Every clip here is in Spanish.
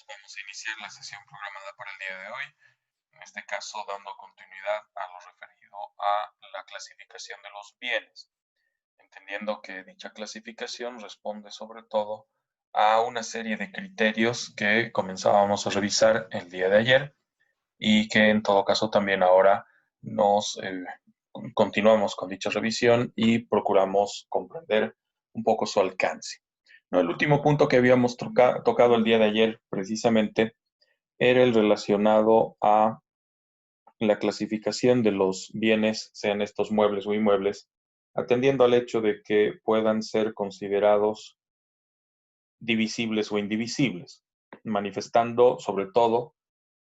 Vamos a iniciar la sesión programada para el día de hoy, en este caso dando continuidad a lo referido a la clasificación de los bienes, entendiendo que dicha clasificación responde sobre todo a una serie de criterios que comenzábamos a revisar el día de ayer y que en todo caso también ahora nos continuamos con dicha revisión y procuramos comprender un poco su alcance. No, el último punto que habíamos tocado el día de ayer precisamente era el relacionado a la clasificación de los bienes, sean estos muebles o inmuebles, atendiendo al hecho de que puedan ser considerados divisibles o indivisibles, manifestando sobre todo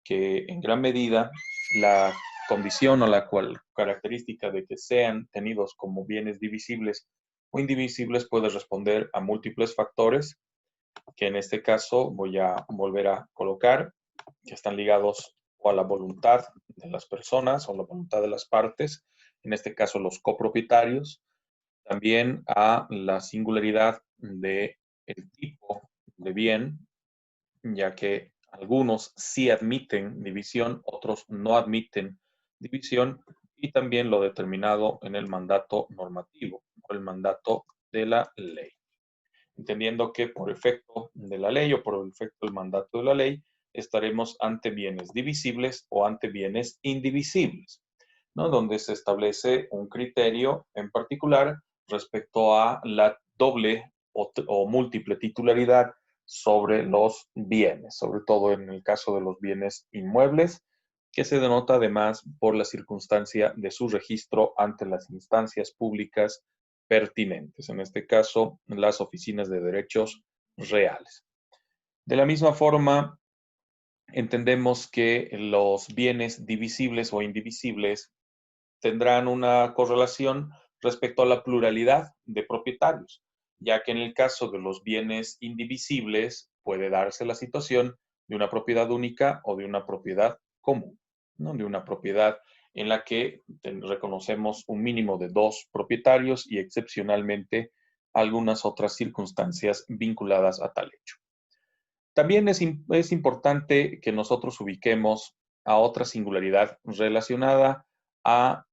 que en gran medida la condición o la característica de que sean tenidos como bienes divisibles o indivisibles puede responder a múltiples factores que en este caso voy a volver a colocar, que están ligados o a la voluntad de las personas o la voluntad de las partes, en este caso los copropietarios, también a la singularidad del tipo de bien, ya que algunos sí admiten división, otros no admiten división, y también lo determinado en el mandato normativo o el mandato de la ley, entendiendo que por efecto de la ley o por efecto del mandato de la ley estaremos ante bienes divisibles o ante bienes indivisibles, ¿no? Donde se establece un criterio en particular respecto a la doble o múltiple titularidad sobre los bienes, sobre todo en el caso de los bienes inmuebles, que se denota además por la circunstancia de su registro ante las instancias públicas pertinentes, en este caso las oficinas de derechos reales. De la misma forma, entendemos que los bienes divisibles o indivisibles tendrán una correlación respecto a la pluralidad de propietarios, ya que en el caso de los bienes indivisibles puede darse la situación de una propiedad única o de una propiedad común, ¿no? De una propiedad en la que reconocemos un mínimo de dos propietarios y excepcionalmente algunas otras circunstancias vinculadas a tal hecho. También es importante que nosotros ubiquemos a otra singularidad relacionada a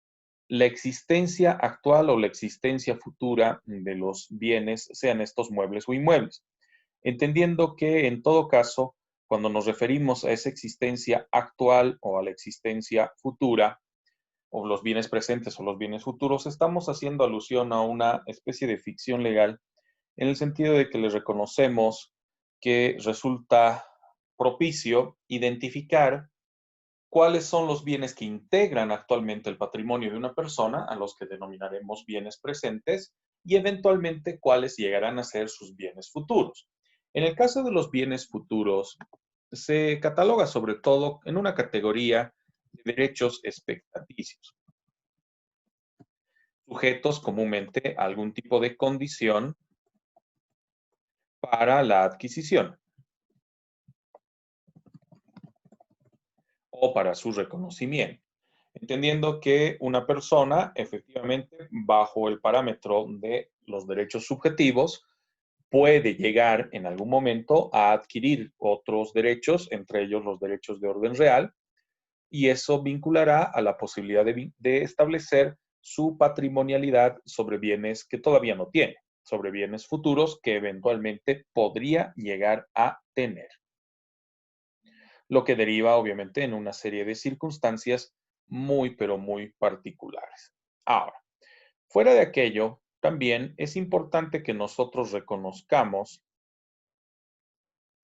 la existencia actual o la existencia futura de los bienes, sean estos muebles o inmuebles, entendiendo que en todo caso, cuando nos referimos a esa existencia actual o a la existencia futura, o los bienes presentes o los bienes futuros, estamos haciendo alusión a una especie de ficción legal en el sentido de que les reconocemos que resulta propicio identificar cuáles son los bienes que integran actualmente el patrimonio de una persona, a los que denominaremos bienes presentes, y eventualmente cuáles llegarán a ser sus bienes futuros. En el caso de los bienes futuros, se cataloga sobre todo en una categoría de derechos expectaticios, sujetos comúnmente a algún tipo de condición para la adquisición o para su reconocimiento, entendiendo que una persona efectivamente bajo el parámetro de los derechos subjetivos puede llegar en algún momento a adquirir otros derechos, entre ellos los derechos de orden real, y eso vinculará a la posibilidad de establecer su patrimonialidad sobre bienes que todavía no tiene, sobre bienes futuros que eventualmente podría llegar a tener, lo que deriva obviamente en una serie de circunstancias muy, pero muy particulares. Ahora, fuera de aquello, también es importante que nosotros reconozcamos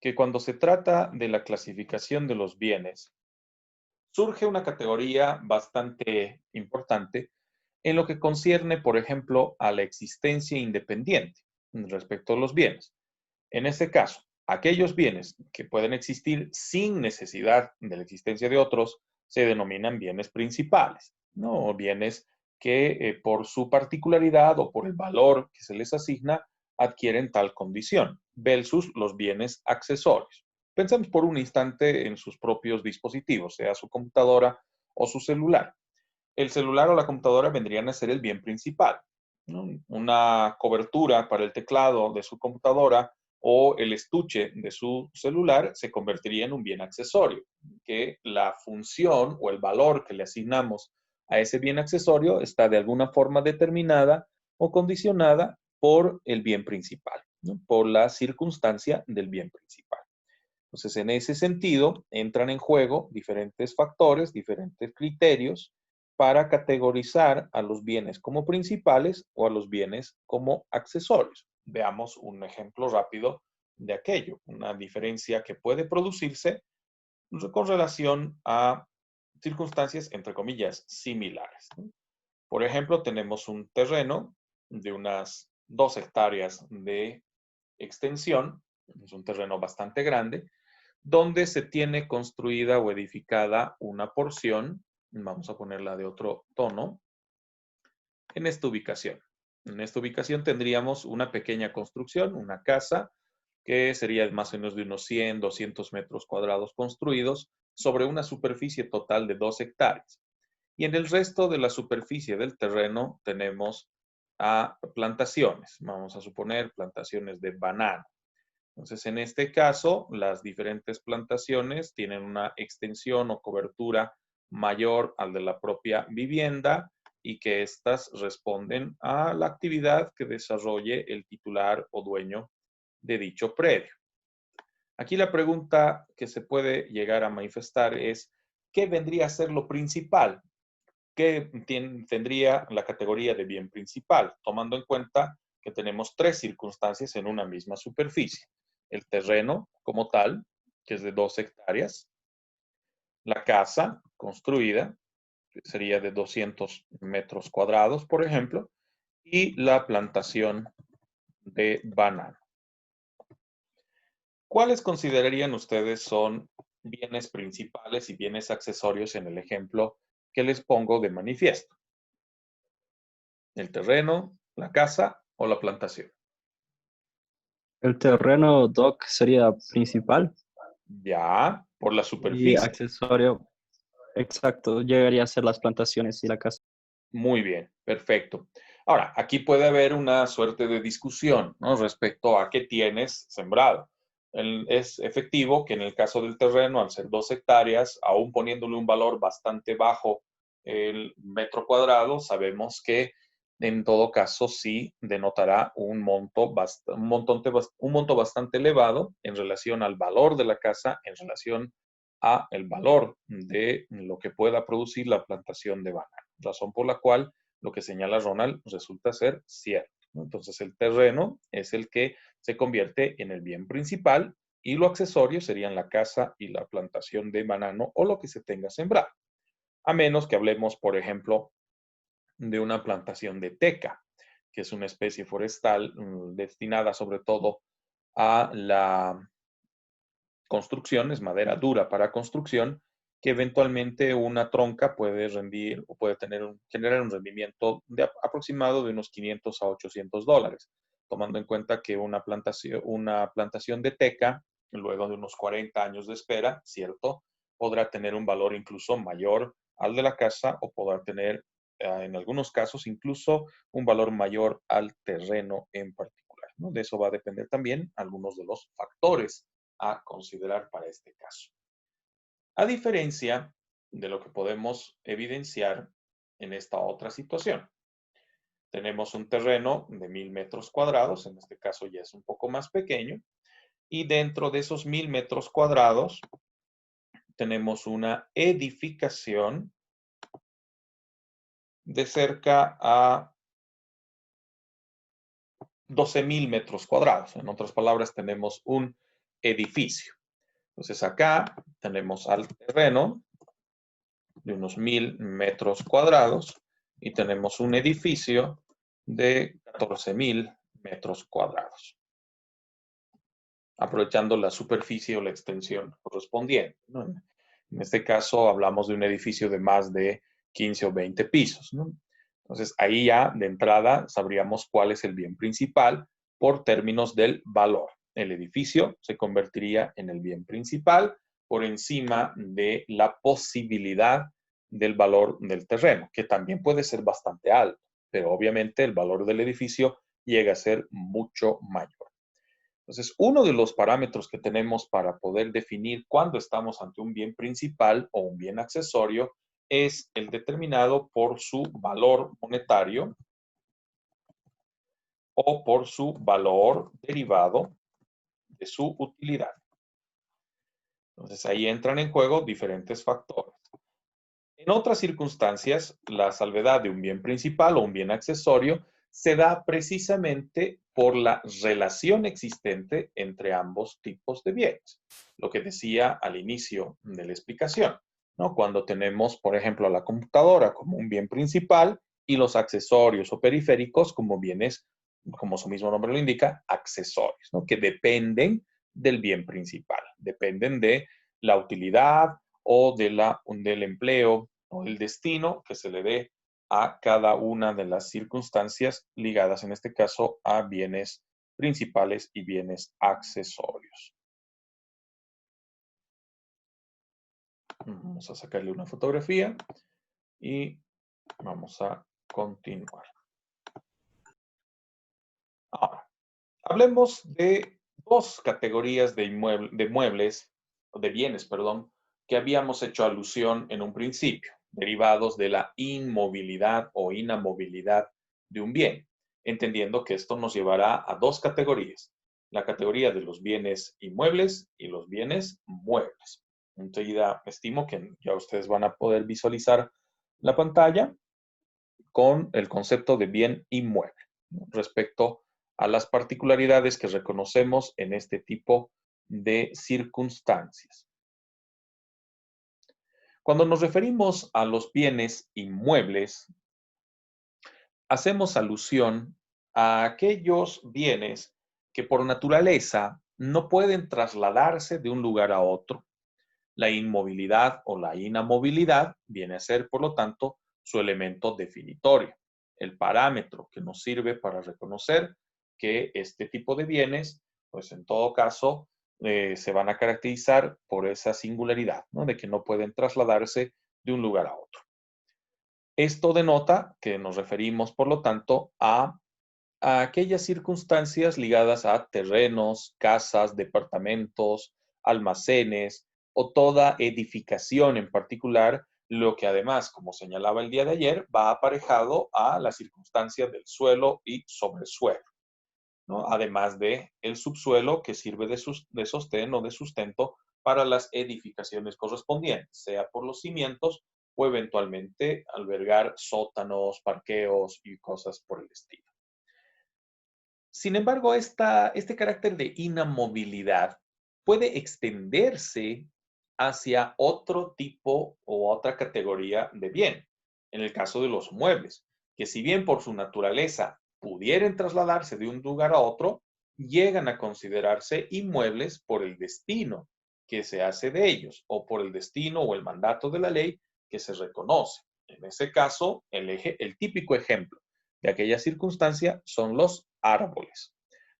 que cuando se trata de la clasificación de los bienes, surge una categoría bastante importante en lo que concierne, por ejemplo, a la existencia independiente respecto a los bienes. En este caso, aquellos bienes que pueden existir sin necesidad de la existencia de otros se denominan bienes principales, ¿no? O bienes que por su particularidad o por el valor que se les asigna adquieren tal condición, versus los bienes accesorios. Pensemos por un instante en sus propios dispositivos, sea su computadora o su celular. El celular o la computadora vendrían a ser el bien principal, ¿no? Una cobertura para el teclado de su computadora o el estuche de su celular se convertiría en un bien accesorio, que la función o el valor que le asignamos a ese bien accesorio está de alguna forma determinada o condicionada por el bien principal, ¿no? Por la circunstancia del bien principal. Entonces, en ese sentido, entran en juego diferentes factores, diferentes criterios para categorizar a los bienes como principales o a los bienes como accesorios. Veamos un ejemplo rápido de aquello, una diferencia que puede producirse con relación a circunstancias, entre comillas, similares, ¿no? Por ejemplo, tenemos un terreno de unas 2 hectáreas de extensión, es un terreno bastante grande, donde se tiene construida o edificada una porción, vamos a ponerla de otro tono, en esta ubicación. En esta ubicación tendríamos una pequeña construcción, una casa, que sería más o menos de unos 100, 200 metros cuadrados construidos sobre una superficie total de 2 hectáreas. Y en el resto de la superficie del terreno tenemos plantaciones. Vamos a suponer plantaciones de banano. Entonces, en este caso, las diferentes plantaciones tienen una extensión o cobertura mayor al de la propia vivienda y que éstas responden a la actividad que desarrolle el titular o dueño de dicho predio. Aquí la pregunta que se puede llegar a manifestar es, ¿qué vendría a ser lo principal? ¿Qué tendría la categoría de bien principal? Tomando en cuenta que tenemos 3 circunstancias en una misma superficie. El terreno como tal, que es de 2 hectáreas. La casa construida, que sería de 200 metros cuadrados, por ejemplo. Y la plantación de banano. ¿Cuáles considerarían ustedes son bienes principales y bienes accesorios en el ejemplo que les pongo de manifiesto? ¿El terreno, la casa o la plantación? El terreno dock sería principal Ya, por la y superficie. accesorio, exacto, llegaría a ser las plantaciones y la casa. Muy bien, perfecto. Ahora, aquí puede haber una suerte de discusión, ¿no? Respecto a qué tienes sembrado. Es efectivo que en el caso del terreno, al ser 2 hectáreas, aún poniéndole un valor bastante bajo el metro cuadrado, sabemos que en todo caso sí denotará un monto bastante elevado en relación al valor de la casa, en relación a el valor de lo que pueda producir la plantación de banano. Razón por la cual lo que señala Ronald resulta ser cierto, ¿no? Entonces el terreno es el que se convierte en el bien principal y lo accesorio serían la casa y la plantación de banano o lo que se tenga sembrado. A menos que hablemos, por ejemplo, de una plantación de teca, que es una especie forestal destinada sobre todo a la construcción, es madera dura para construcción, que eventualmente una tronca puede rendir o puede generar un rendimiento aproximado de unos 500 a 800 dólares, tomando en cuenta que una plantación de teca, luego de unos 40 años de espera, ¿cierto? Podrá tener un valor incluso mayor al de la casa o podrá tener, en algunos casos, incluso un valor mayor al terreno en particular, ¿no? De eso va a depender también algunos de los factores a considerar para este caso. A diferencia de lo que podemos evidenciar en esta otra situación. Tenemos un terreno de 1000 metros cuadrados, en este caso ya es un poco más pequeño, y dentro de esos 1000 metros cuadrados tenemos una edificación de cerca a 12,000 metros cuadrados. En otras palabras, tenemos un edificio. Entonces acá tenemos al terreno de unos 1000 metros cuadrados y tenemos un edificio de 14,000 metros cuadrados, aprovechando la superficie o la extensión correspondiente, ¿no? En este caso hablamos de un edificio de más de 15 o 20 pisos, ¿no? Entonces ahí ya de entrada sabríamos cuál es el bien principal por términos del valor. El edificio se convertiría en el bien principal por encima de la posibilidad del valor del terreno, que también puede ser bastante alto, pero obviamente el valor del edificio llega a ser mucho mayor. Entonces, uno de los parámetros que tenemos para poder definir cuándo estamos ante un bien principal o un bien accesorio es el determinado por su valor monetario o por su valor derivado de su utilidad. Entonces, ahí entran en juego diferentes factores. En otras circunstancias, la salvedad de un bien principal o un bien accesorio se da precisamente por la relación existente entre ambos tipos de bienes. Lo que decía al inicio de la explicación, ¿no? Cuando tenemos, por ejemplo, a la computadora como un bien principal y los accesorios o periféricos como bienes, como su mismo nombre lo indica, accesorios, ¿no? Que dependen del bien principal, dependen de la utilidad o del empleo o el destino que se le dé a cada una de las circunstancias ligadas, en este caso, a bienes principales y bienes accesorios. Vamos a sacarle una fotografía y vamos a continuar. Ahora, hablemos de dos categorías de muebles, o de bienes, perdón, que habíamos hecho alusión en un principio, derivados de la inmovilidad o inamovilidad de un bien, entendiendo que esto nos llevará a dos categorías, la categoría de los bienes inmuebles y los bienes muebles. Enseguida estimo que ya ustedes van a poder visualizar la pantalla con el concepto de bien inmueble, ¿no? Respecto a las particularidades que reconocemos en este tipo de circunstancias. Cuando nos referimos a los bienes inmuebles, hacemos alusión a aquellos bienes que por naturaleza no pueden trasladarse de un lugar a otro. La inmovilidad o la inamovilidad viene a ser, por lo tanto, su elemento definitorio, el parámetro que nos sirve para reconocer que este tipo de bienes, pues en todo caso, se van a caracterizar por esa singularidad, ¿no? De que no pueden trasladarse de un lugar a otro. Esto denota que nos referimos, por lo tanto, a aquellas circunstancias ligadas a terrenos, casas, departamentos, almacenes o toda edificación en particular, lo que además, como señalaba el día de ayer, va aparejado a la circunstancia del suelo y sobresuelo, ¿no? Además de el subsuelo que sirve de sostén o de sustento para las edificaciones correspondientes, sea por los cimientos o eventualmente albergar sótanos, parqueos y cosas por el estilo. Sin embargo, este carácter de inamovilidad puede extenderse hacia otro tipo o otra categoría de bien. En el caso de los muebles, que si bien por su naturaleza pudieran trasladarse de un lugar a otro, llegan a considerarse inmuebles por el destino que se hace de ellos o por el destino o el mandato de la ley que se reconoce. En ese caso, el típico ejemplo de aquella circunstancia son los árboles.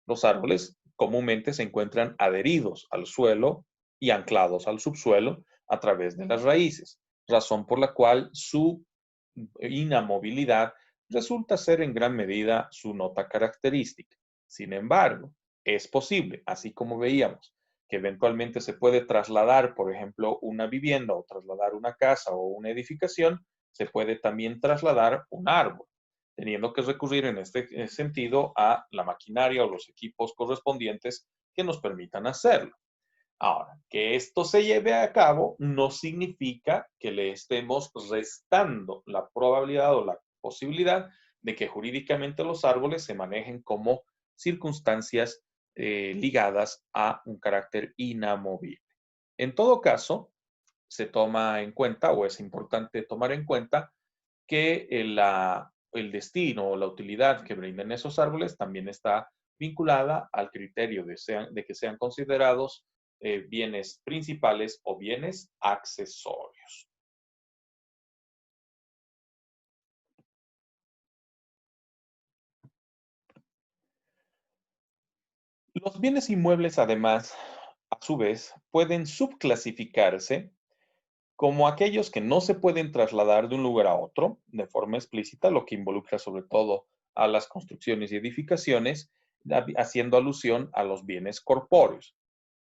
Los árboles comúnmente se encuentran adheridos al suelo y anclados al subsuelo a través de las raíces, razón por la cual su inamovilidad resulta ser en gran medida su nota característica. Sin embargo, es posible, así como veíamos, que eventualmente se puede trasladar, por ejemplo, una vivienda o trasladar una casa o una edificación, se puede también trasladar un árbol, teniendo que recurrir en este sentido a la maquinaria o los equipos correspondientes que nos permitan hacerlo. Ahora, que esto se lleve a cabo no significa que le estemos restando la probabilidad o la posibilidad de que jurídicamente los árboles se manejen como circunstancias ligadas a un carácter inamovible. En todo caso, se toma en cuenta o es importante tomar en cuenta que el destino o la utilidad que brindan esos árboles también está vinculada al criterio de que sean considerados bienes principales o bienes accesorios. Los bienes inmuebles, además, a su vez, pueden subclasificarse como aquellos que no se pueden trasladar de un lugar a otro de forma explícita, lo que involucra sobre todo a las construcciones y edificaciones, haciendo alusión a los bienes corpóreos.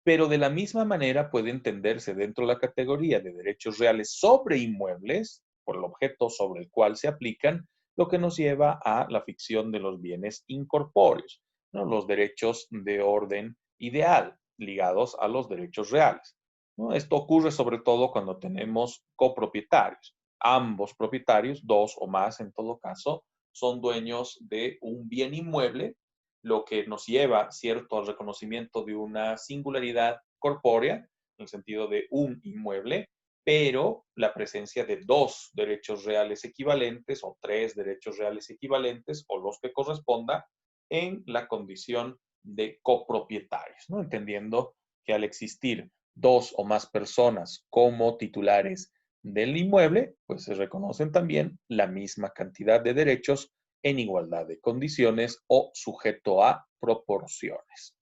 Pero de la misma manera puede entenderse dentro de la categoría de derechos reales sobre inmuebles, por el objeto sobre el cual se aplican, lo que nos lleva a la ficción de los bienes incorpóreos, ¿no? Los derechos de orden ideal ligados a los derechos reales, ¿no? Esto ocurre sobre todo cuando tenemos copropietarios. Ambos propietarios, dos o más en todo caso, son dueños de un bien inmueble, lo que nos lleva, cierto, al reconocimiento de una singularidad corpórea, en el sentido de un inmueble, pero la presencia de dos derechos reales equivalentes o tres derechos reales equivalentes o los que corresponda en la condición de copropietarios, ¿no? Entendiendo que al existir dos o más personas como titulares del inmueble, pues se reconocen también la misma cantidad de derechos en igualdad de condiciones o sujeto a proporciones.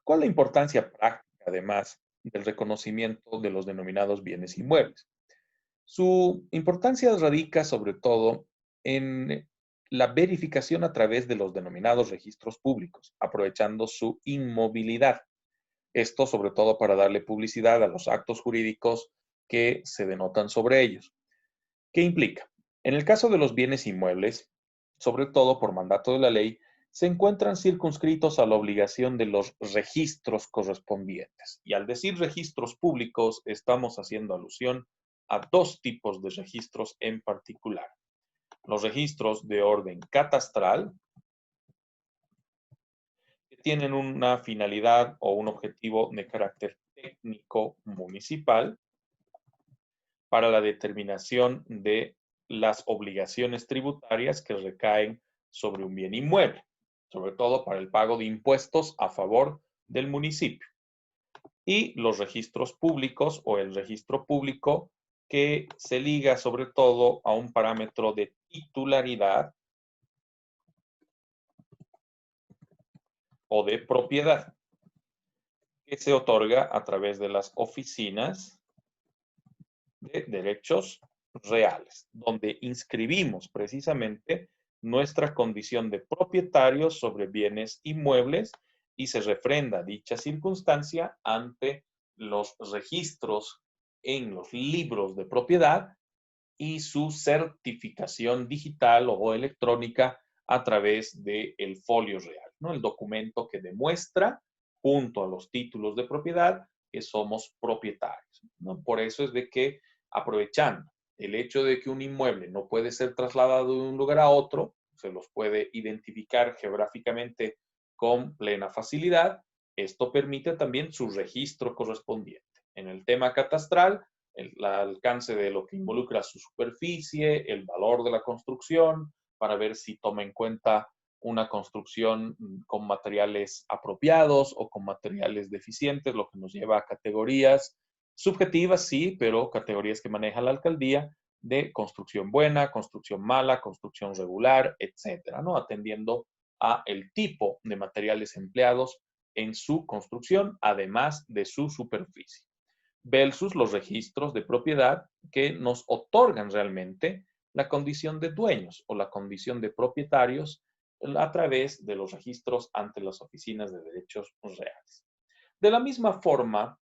¿Cuál es la importancia práctica, además, del reconocimiento de los denominados bienes inmuebles? Su importancia radica sobre todo en la verificación a través de los denominados registros públicos, aprovechando su inmovilidad. Esto sobre todo para darle publicidad a los actos jurídicos que se denotan sobre ellos. ¿Qué implica? En el caso de los bienes inmuebles, sobre todo por mandato de la ley, se encuentran circunscritos a la obligación de los registros correspondientes. Y al decir registros públicos, estamos haciendo alusión a dos tipos de registros en particular. Los registros de orden catastral, que tienen una finalidad o un objetivo de carácter técnico municipal para la determinación de las obligaciones tributarias que recaen sobre un bien inmueble, sobre todo para el pago de impuestos a favor del municipio. Y los registros públicos o el registro público que se liga sobre todo a un parámetro de titularidad o de propiedad que se otorga a través de las oficinas de derechos reales, donde inscribimos precisamente nuestra condición de propietarios sobre bienes inmuebles y se refrenda dicha circunstancia ante los registros en los libros de propiedad y su certificación digital o electrónica a través del folio real, ¿no? El documento que demuestra, junto a los títulos de propiedad, que somos propietarios, ¿no? Por eso es de que, aprovechando el hecho de que un inmueble no puede ser trasladado de un lugar a otro, se los puede identificar geográficamente con plena facilidad, esto permite también su registro correspondiente. En el tema catastral, el alcance de lo que involucra su superficie, el valor de la construcción, para ver si toma en cuenta una construcción con materiales apropiados o con materiales deficientes, lo que nos lleva a categorías subjetivas, sí, pero categorías que maneja la alcaldía de construcción buena, construcción mala, construcción regular, etcétera, ¿no? Atendiendo a el tipo de materiales empleados en su construcción, además de su superficie, versus los registros de propiedad que nos otorgan realmente la condición de dueños o la condición de propietarios a través de los registros ante las oficinas de derechos reales. De la misma forma,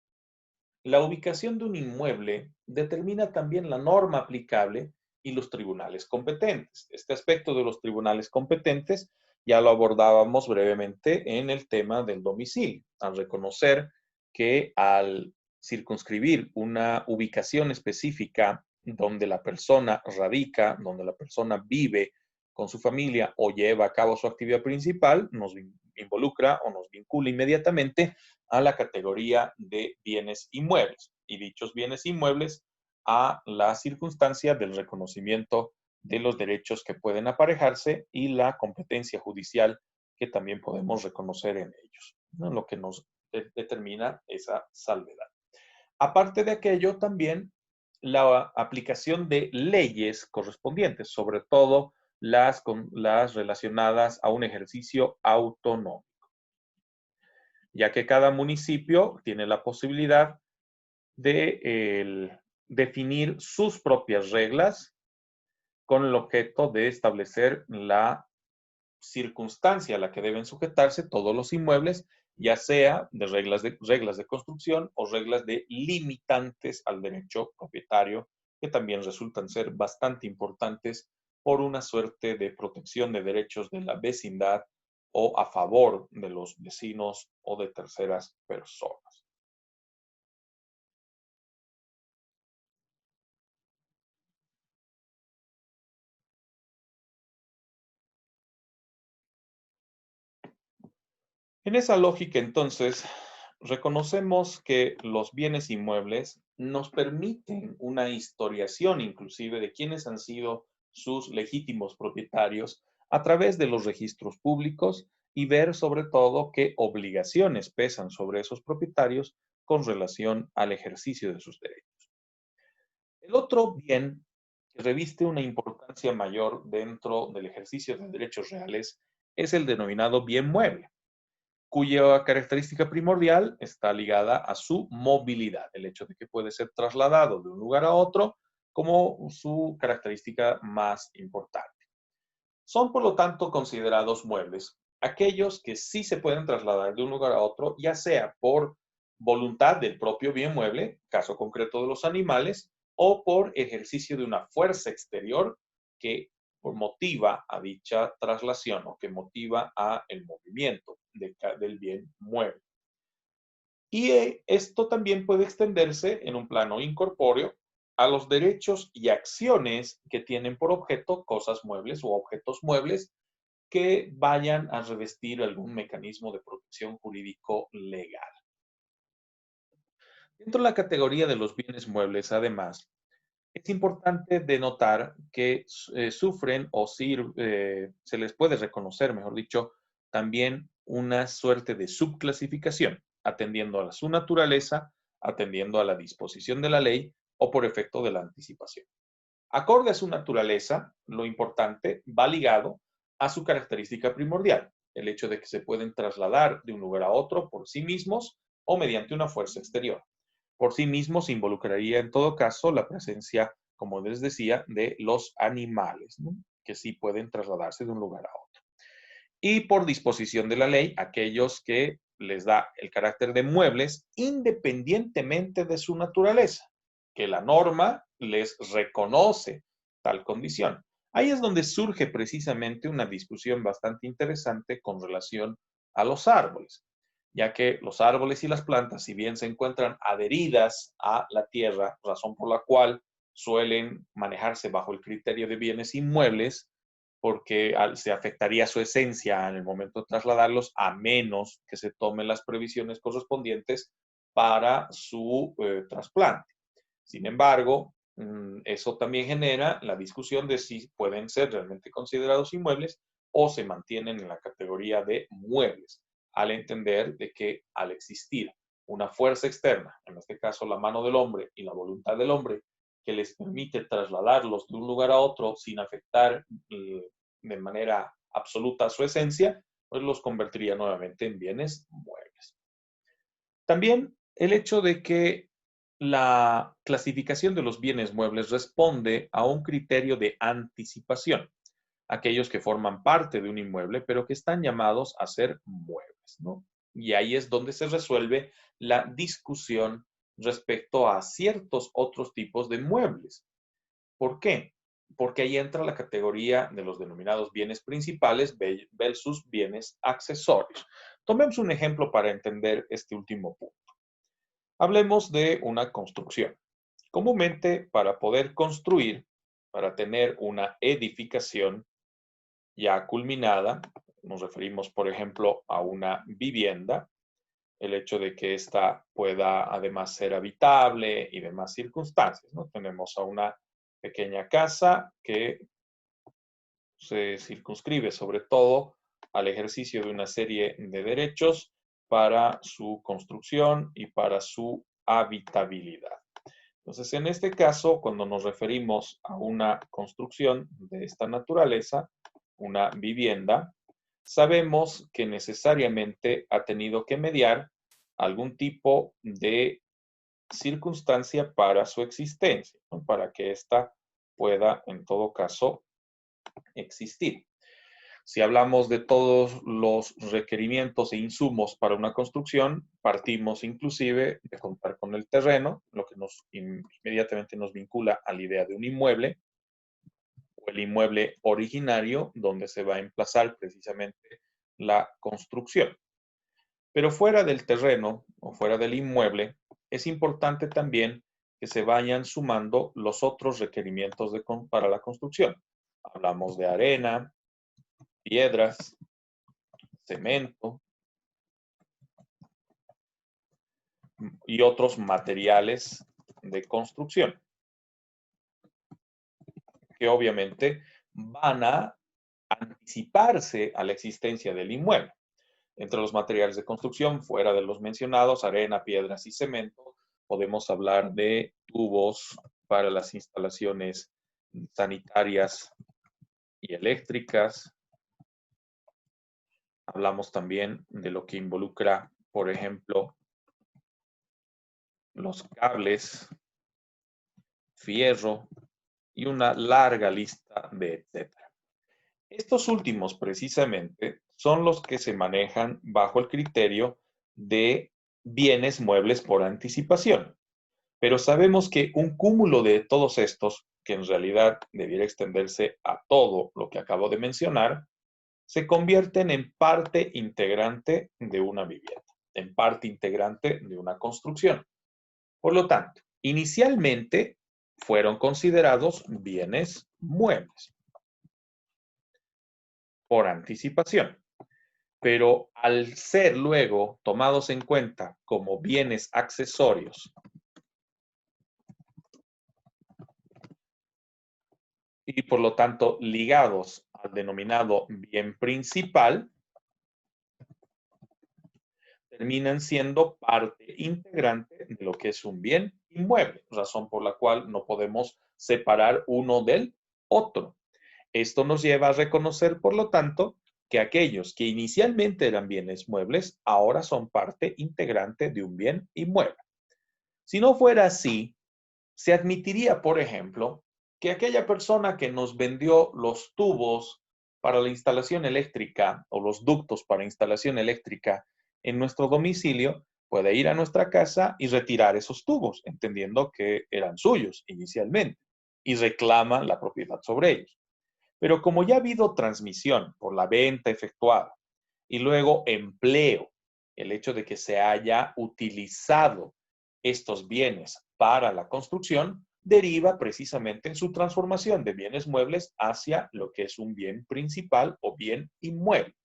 la ubicación de un inmueble determina también la norma aplicable y los tribunales competentes. Este aspecto de los tribunales competentes ya lo abordábamos brevemente en el tema del domicilio, al reconocer que al circunscribir una ubicación específica donde la persona radica, donde la persona vive con su familia o lleva a cabo su actividad principal, nos involucra o nos vincula inmediatamente a la categoría de bienes inmuebles y dichos bienes inmuebles a la circunstancia del reconocimiento de los derechos que pueden aparejarse y la competencia judicial que también podemos reconocer en ellos, ¿no? Lo que nos determina esa salvedad. Aparte de aquello, también la aplicación de leyes correspondientes, sobre todo las relacionadas a un ejercicio autonómico, ya que cada municipio tiene la posibilidad de definir sus propias reglas con el objeto de establecer la circunstancia a la que deben sujetarse todos los inmuebles, ya sea de reglas de construcción o reglas de limitantes al derecho propietario, que también resultan ser bastante importantes por una suerte de protección de derechos de la vecindad o a favor de los vecinos o de terceras personas. En esa lógica, entonces, reconocemos que los bienes inmuebles nos permiten una historiación inclusive de quiénes han sido sus legítimos propietarios a través de los registros públicos y ver sobre todo qué obligaciones pesan sobre esos propietarios con relación al ejercicio de sus derechos. El otro bien que reviste una importancia mayor dentro del ejercicio de derechos reales es el denominado bien mueble, cuya característica primordial está ligada a su movilidad, el hecho de que puede ser trasladado de un lugar a otro como su característica más importante. Son, por lo tanto, considerados muebles aquellos que sí se pueden trasladar de un lugar a otro, ya sea por voluntad del propio bien mueble, caso concreto de los animales, o por ejercicio de una fuerza exterior que motiva a dicha traslación o que motiva a el movimiento del bien mueble. Y esto también puede extenderse en un plano incorpóreo a los derechos y acciones que tienen por objeto cosas muebles o objetos muebles que vayan a revestir algún mecanismo de protección jurídico legal. Dentro de la categoría de los bienes muebles, además, es importante denotar que sufren o se les puede reconocer, mejor dicho, también una suerte de subclasificación, atendiendo a su naturaleza, atendiendo a la disposición de la ley o por efecto de la anticipación. Acorde a su naturaleza, lo importante va ligado a su característica primordial, el hecho de que se pueden trasladar de un lugar a otro por sí mismos o mediante una fuerza exterior. Por sí mismos involucraría en todo caso la presencia, como les decía, de los animales, ¿no? Que sí pueden trasladarse de un lugar a otro. Y por disposición de la ley, aquellos que les da el carácter de muebles independientemente de su naturaleza, que la norma les reconoce tal condición. Ahí es donde surge precisamente una discusión bastante interesante con relación a los árboles, ya que los árboles y las plantas, si bien se encuentran adheridas a la tierra, razón por la cual suelen manejarse bajo el criterio de bienes inmuebles, porque se afectaría su esencia en el momento de trasladarlos, a menos que se tomen las previsiones correspondientes para su trasplante. Sin embargo, eso también genera la discusión de si pueden ser realmente considerados inmuebles o se mantienen en la categoría de muebles, al entender de que al existir una fuerza externa, en este caso la mano del hombre y la voluntad del hombre, que les permite trasladarlos de un lugar a otro sin afectar de manera absoluta su esencia, pues los convertiría nuevamente en bienes muebles. También el hecho de que la clasificación de los bienes muebles responde a un criterio de anticipación, aquellos que forman parte de un inmueble, pero que están llamados a ser muebles, ¿no? Y ahí es donde se resuelve la discusión respecto a ciertos otros tipos de muebles. ¿Por qué? Porque ahí entra la categoría de los denominados bienes principales versus bienes accesorios. Tomemos un ejemplo para entender este último punto. Hablemos de una construcción. Comúnmente, para poder construir, para tener una edificación ya culminada, nos referimos, por ejemplo, a una vivienda, el hecho de que ésta pueda además ser habitable y demás circunstancias, ¿no? Tenemos a una pequeña casa que se circunscribe sobre todo al ejercicio de una serie de derechos para su construcción y para su habitabilidad. Entonces, en este caso, cuando nos referimos a una construcción de esta naturaleza, una vivienda, sabemos que necesariamente ha tenido que mediar algún tipo de circunstancia para su existencia, ¿no? Para que ésta pueda, en todo caso, existir. Si hablamos de todos los requerimientos e insumos para una construcción, partimos inclusive de contar con el terreno, lo que inmediatamente nos vincula a la idea de un inmueble, o el inmueble originario, donde se va a emplazar precisamente la construcción. Pero fuera del terreno o fuera del inmueble, es importante también que se vayan sumando los otros requerimientos para la construcción. Hablamos de arena, piedras, cemento y otros materiales de construcción, que obviamente van a anticiparse a la existencia del inmueble. Entre los materiales de construcción, fuera de los mencionados, arena, piedras y cemento, podemos hablar de tubos para las instalaciones sanitarias y eléctricas. Hablamos también de lo que involucra, por ejemplo, los cables, fierro y una larga lista de etcétera. Estos últimos, precisamente, son los que se manejan bajo el criterio de bienes muebles por anticipación. Pero sabemos que un cúmulo de todos estos, que en realidad debiera extenderse a todo lo que acabo de mencionar, se convierten en parte integrante de una vivienda, en parte integrante de una construcción. Por lo tanto, inicialmente fueron considerados bienes muebles por anticipación, pero al ser luego tomados en cuenta como bienes accesorios y por lo tanto ligados al denominado bien principal, terminan siendo parte integrante de lo que es un bien inmueble, razón por la cual no podemos separar uno del otro. Esto nos lleva a reconocer, por lo tanto, que aquellos que inicialmente eran bienes muebles, ahora son parte integrante de un bien inmueble. Si no fuera así, se admitiría, por ejemplo, que aquella persona que nos vendió los tubos para la instalación eléctrica o los ductos para instalación eléctrica en nuestro domicilio puede ir a nuestra casa y retirar esos tubos, entendiendo que eran suyos inicialmente, y reclama la propiedad sobre ellos. Pero como ya ha habido transmisión por la venta efectuada y luego empleo, el hecho de que se haya utilizado estos bienes para la construcción, deriva precisamente en su transformación de bienes muebles hacia lo que es un bien principal o bien inmueble.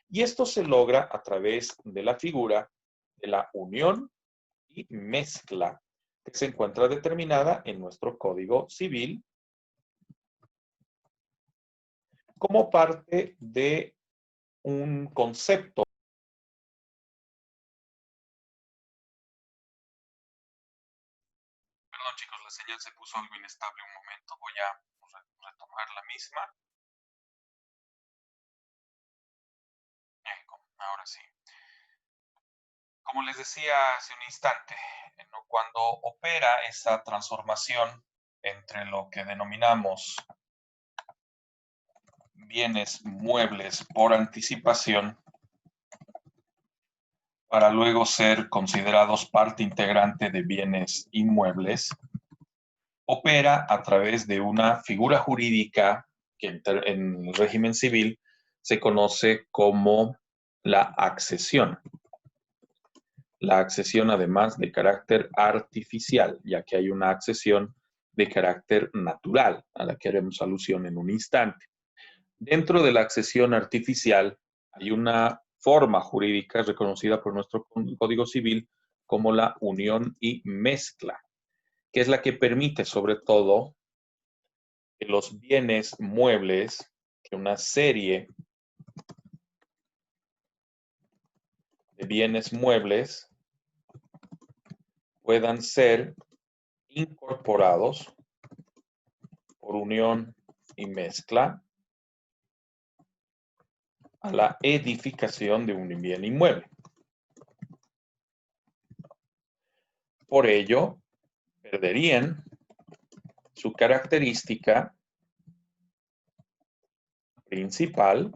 Y esto se logra a través de la figura de la unión y mezcla, que se encuentra determinada en nuestro Código Civil como parte de un concepto. Perdón, chicos, la señal se puso algo inestable un momento. Voy a retomar la misma. Ahora sí. Como les decía hace un instante, cuando opera esa transformación entre lo que denominamos bienes muebles por anticipación para luego ser considerados parte integrante de bienes inmuebles, opera a través de una figura jurídica que en el régimen civil se conoce como la accesión. La accesión además de carácter artificial, ya que hay una accesión de carácter natural, a la que haremos alusión en un instante. Dentro de la accesión artificial hay una forma jurídica reconocida por nuestro Código Civil como la unión y mezcla, que es la que permite sobre todo que los bienes muebles, que una serie de bienes muebles puedan ser incorporados por unión y mezcla a la edificación de un bien inmueble. Por ello, perderían su característica principal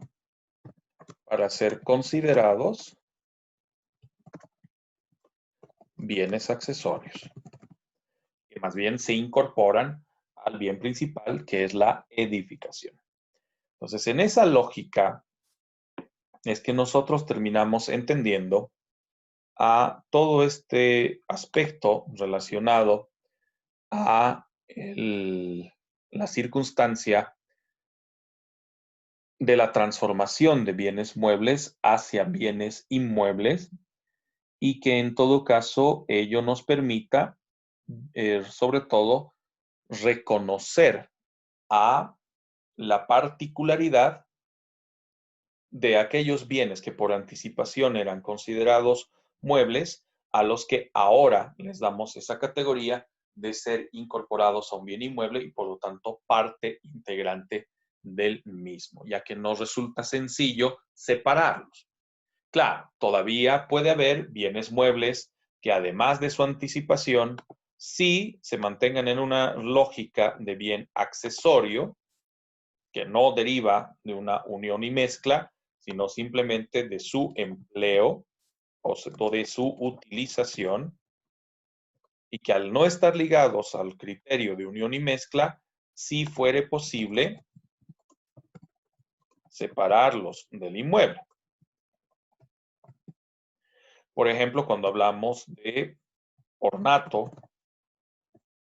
para ser considerados bienes accesorios, que más bien se incorporan al bien principal, que es la edificación. Entonces, en esa lógica es que nosotros terminamos entendiendo a todo este aspecto relacionado a la circunstancia de la transformación de bienes muebles hacia bienes inmuebles y que en todo caso ello nos permita, sobre todo, reconocer a la particularidad de aquellos bienes que por anticipación eran considerados muebles, a los que ahora les damos esa categoría de ser incorporados a un bien inmueble y por lo tanto parte integrante del mismo, ya que no resulta sencillo separarlos. Claro, todavía puede haber bienes muebles que además de su anticipación, sí se mantengan en una lógica de bien accesorio, que no deriva de una unión y mezcla, sino simplemente de su empleo o de su utilización, y que al no estar ligados al criterio de unión y mezcla, sí fuere posible separarlos del inmueble. Por ejemplo, cuando hablamos de ornato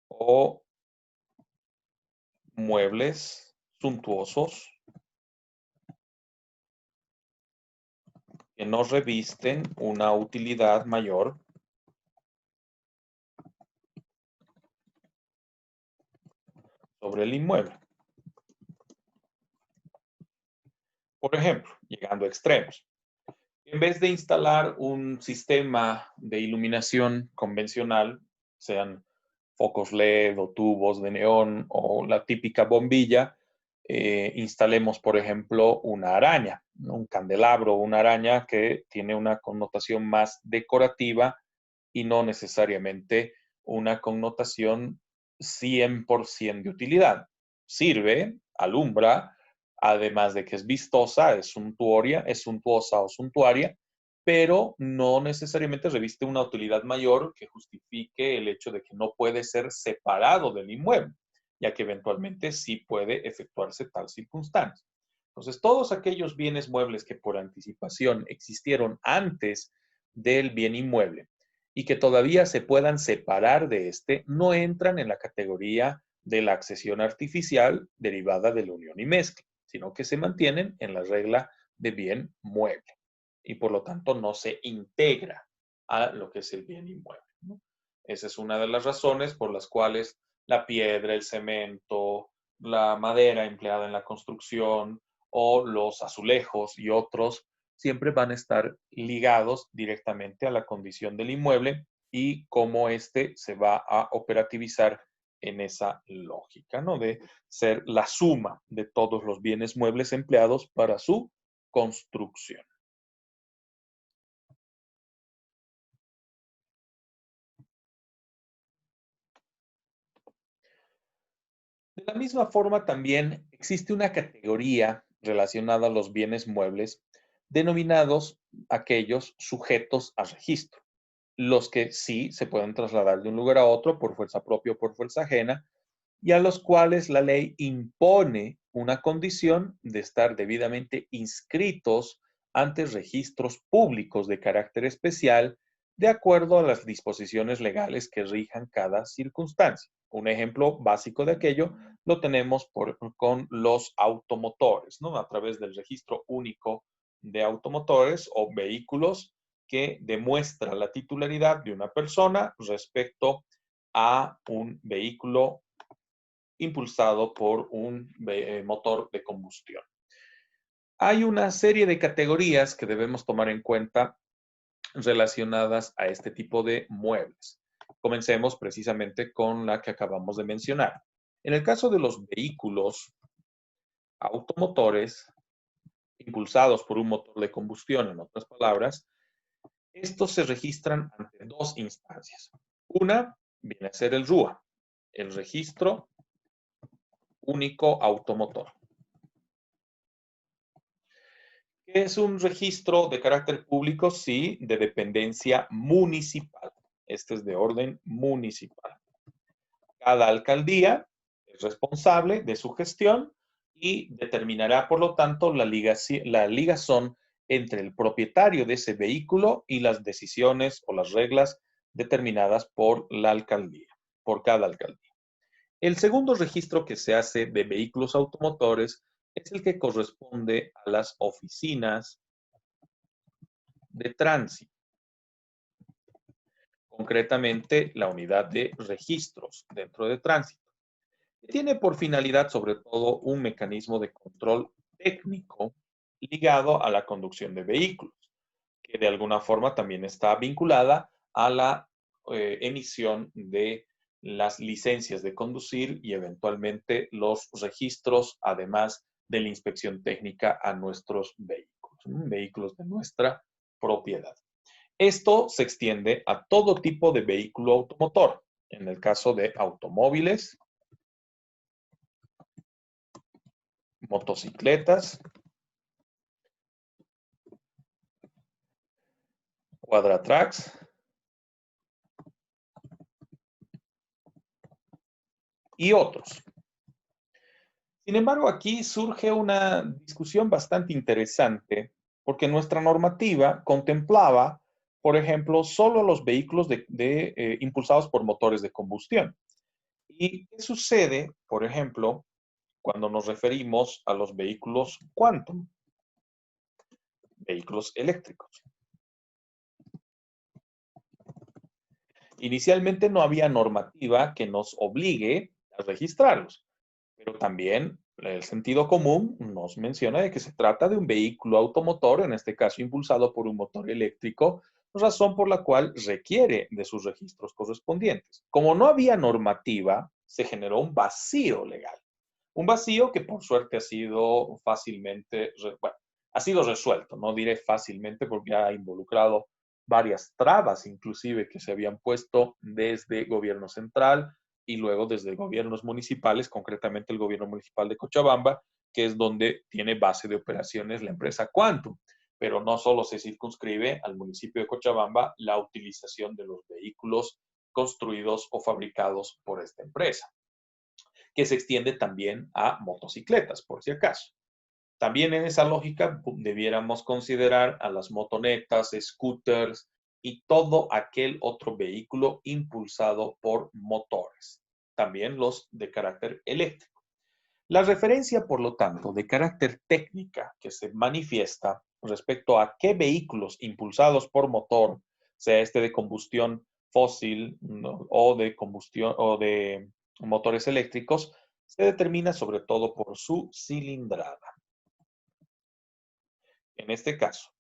o muebles suntuosos que no revisten una utilidad mayor sobre el inmueble. Por ejemplo, llegando a extremos, en vez de instalar un sistema de iluminación convencional, sean focos LED o tubos de neón o la típica bombilla, instalemos, por ejemplo, una araña, ¿no? Un candelabro, una araña que tiene una connotación más decorativa y no necesariamente una connotación 100% de utilidad. Sirve, alumbra, además de que es vistosa, es suntuosa o suntuaria, pero no necesariamente reviste una utilidad mayor que justifique el hecho de que no puede ser separado del inmueble, ya que eventualmente sí puede efectuarse tal circunstancia. Entonces, todos aquellos bienes muebles que por anticipación existieron antes del bien inmueble y que todavía se puedan separar de este, no entran en la categoría de la accesión artificial derivada de la unión y mezcla, sino que se mantienen en la regla de bien mueble y por lo tanto no se integra a lo que es el bien inmueble, ¿no? Esa es una de las razones por las cuales la piedra, el cemento, la madera empleada en la construcción o los azulejos y otros siempre van a estar ligados directamente a la condición del inmueble y cómo éste se va a operativizar en esa lógica, ¿no? De ser la suma de todos los bienes muebles empleados para su construcción. De la misma forma, también existe una categoría relacionada a los bienes muebles denominados aquellos sujetos a registro, los que sí se pueden trasladar de un lugar a otro por fuerza propia o por fuerza ajena, y a los cuales la ley impone una condición de estar debidamente inscritos ante registros públicos de carácter especial de acuerdo a las disposiciones legales que rijan cada circunstancia. Un ejemplo básico de aquello lo tenemos con los automotores, ¿no? A través del registro único de automotores o vehículos que demuestra la titularidad de una persona respecto a un vehículo impulsado por un motor de combustión. Hay una serie de categorías que debemos tomar en cuenta relacionadas a este tipo de muebles. Comencemos precisamente con la que acabamos de mencionar. En el caso de los vehículos automotores impulsados por un motor de combustión, en otras palabras, estos se registran ante dos instancias. Una viene a ser el RUA, el registro único automotor. ¿Qué es un registro de carácter público? Sí, de dependencia municipal. Este es de orden municipal. Cada alcaldía es responsable de su gestión y determinará, por lo tanto, la ligazón entre el propietario de ese vehículo y las decisiones o las reglas determinadas por la alcaldía, por cada alcaldía. El segundo registro que se hace de vehículos automotores es el que corresponde a las oficinas de tránsito, concretamente la unidad de registros dentro de tránsito. Tiene por finalidad sobre todo un mecanismo de control técnico ligado a la conducción de vehículos, que de alguna forma también está vinculada a la emisión de las licencias de conducir y eventualmente los registros, además de la inspección técnica a nuestros vehículos, vehículos de nuestra propiedad. Esto se extiende a todo tipo de vehículo automotor. En el caso de automóviles, motocicletas, cuadratracks y otros. Sin embargo, aquí surge una discusión bastante interesante porque nuestra normativa contemplaba, por ejemplo, solo los vehículos impulsados por motores de combustión. ¿Y qué sucede, por ejemplo, cuando nos referimos a los vehículos quantum, vehículos eléctricos? Inicialmente no había normativa que nos obligue a registrarlos, pero también el sentido común nos menciona de que se trata de un vehículo automotor, en este caso impulsado por un motor eléctrico, razón por la cual requiere de sus registros correspondientes. Como no había normativa, se generó un vacío legal. Un vacío que por suerte ha sido fácilmente, bueno, ha sido resuelto, no diré fácilmente porque ha involucrado varias trabas inclusive que se habían puesto desde gobierno central y luego desde gobiernos municipales, concretamente el gobierno municipal de Cochabamba, que es donde tiene base de operaciones la empresa Quantum. Pero no solo se circunscribe al municipio de Cochabamba la utilización de los vehículos construidos o fabricados por esta empresa, que se extiende también a motocicletas, por si acaso. También en esa lógica debiéramos considerar a las motonetas, scooters y todo aquel otro vehículo impulsado por motores, también los de carácter eléctrico. La referencia, por lo tanto, de carácter técnica que se manifiesta respecto a qué vehículos impulsados por motor, sea este de combustión fósil, ¿no?, o de combustión o de motores eléctricos, se determina sobre todo por su cilindrada. En este caso,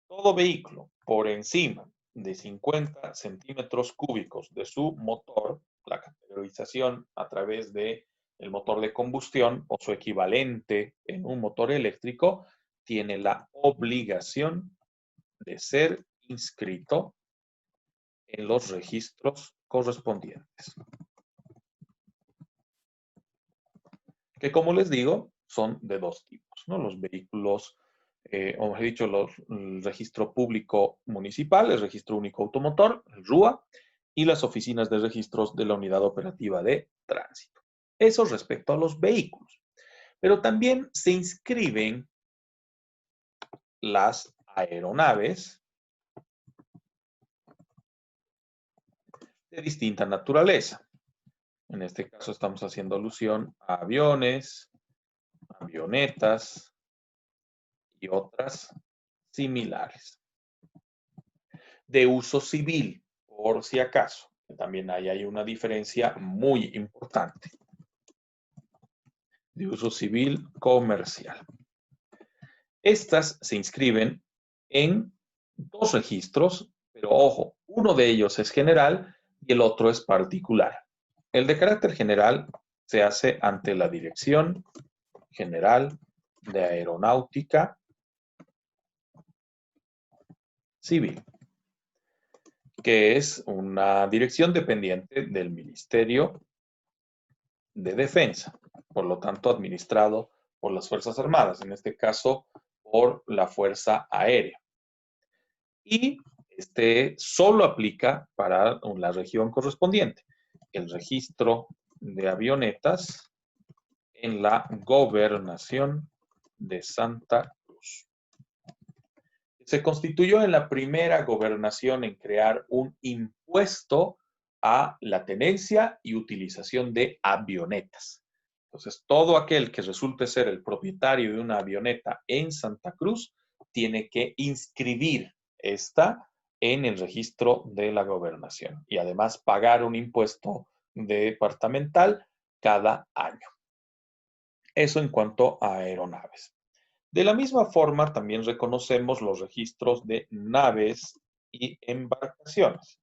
todo vehículo por encima de 50 centímetros cúbicos de su motor, la categorización a través de el motor de combustión o su equivalente en un motor eléctrico, tiene la obligación de ser inscrito en los registros correspondientes. Que como les digo, son de dos tipos, ¿no? Los vehículos, o mejor dicho, el registro público municipal, el registro único automotor, el RUA, y las oficinas de registros de la unidad operativa de tránsito. Eso respecto a los vehículos. Pero también se inscriben las aeronaves de distinta naturaleza. En este caso estamos haciendo alusión a aviones, avionetas y otras similares. De uso civil, por si acaso. También hay una diferencia muy importante. De uso civil comercial. Estas se inscriben en dos registros, pero ojo, uno de ellos es general y el otro es particular. El de carácter general se hace ante la Dirección General de Aeronáutica Civil, que es una dirección dependiente del Ministerio de Defensa, por lo tanto administrado por las Fuerzas Armadas, en este caso por la Fuerza Aérea. Y este solo aplica para la región correspondiente. El registro de avionetas en la Gobernación de Santa Cruz. Se constituyó en la primera gobernación en crear un impuesto a la tenencia y utilización de avionetas. Entonces, todo aquel que resulte ser el propietario de una avioneta en Santa Cruz tiene que inscribir esta en el registro de la gobernación y además pagar un impuesto departamental cada año. Eso en cuanto a aeronaves. De la misma forma, también reconocemos los registros de naves y embarcaciones,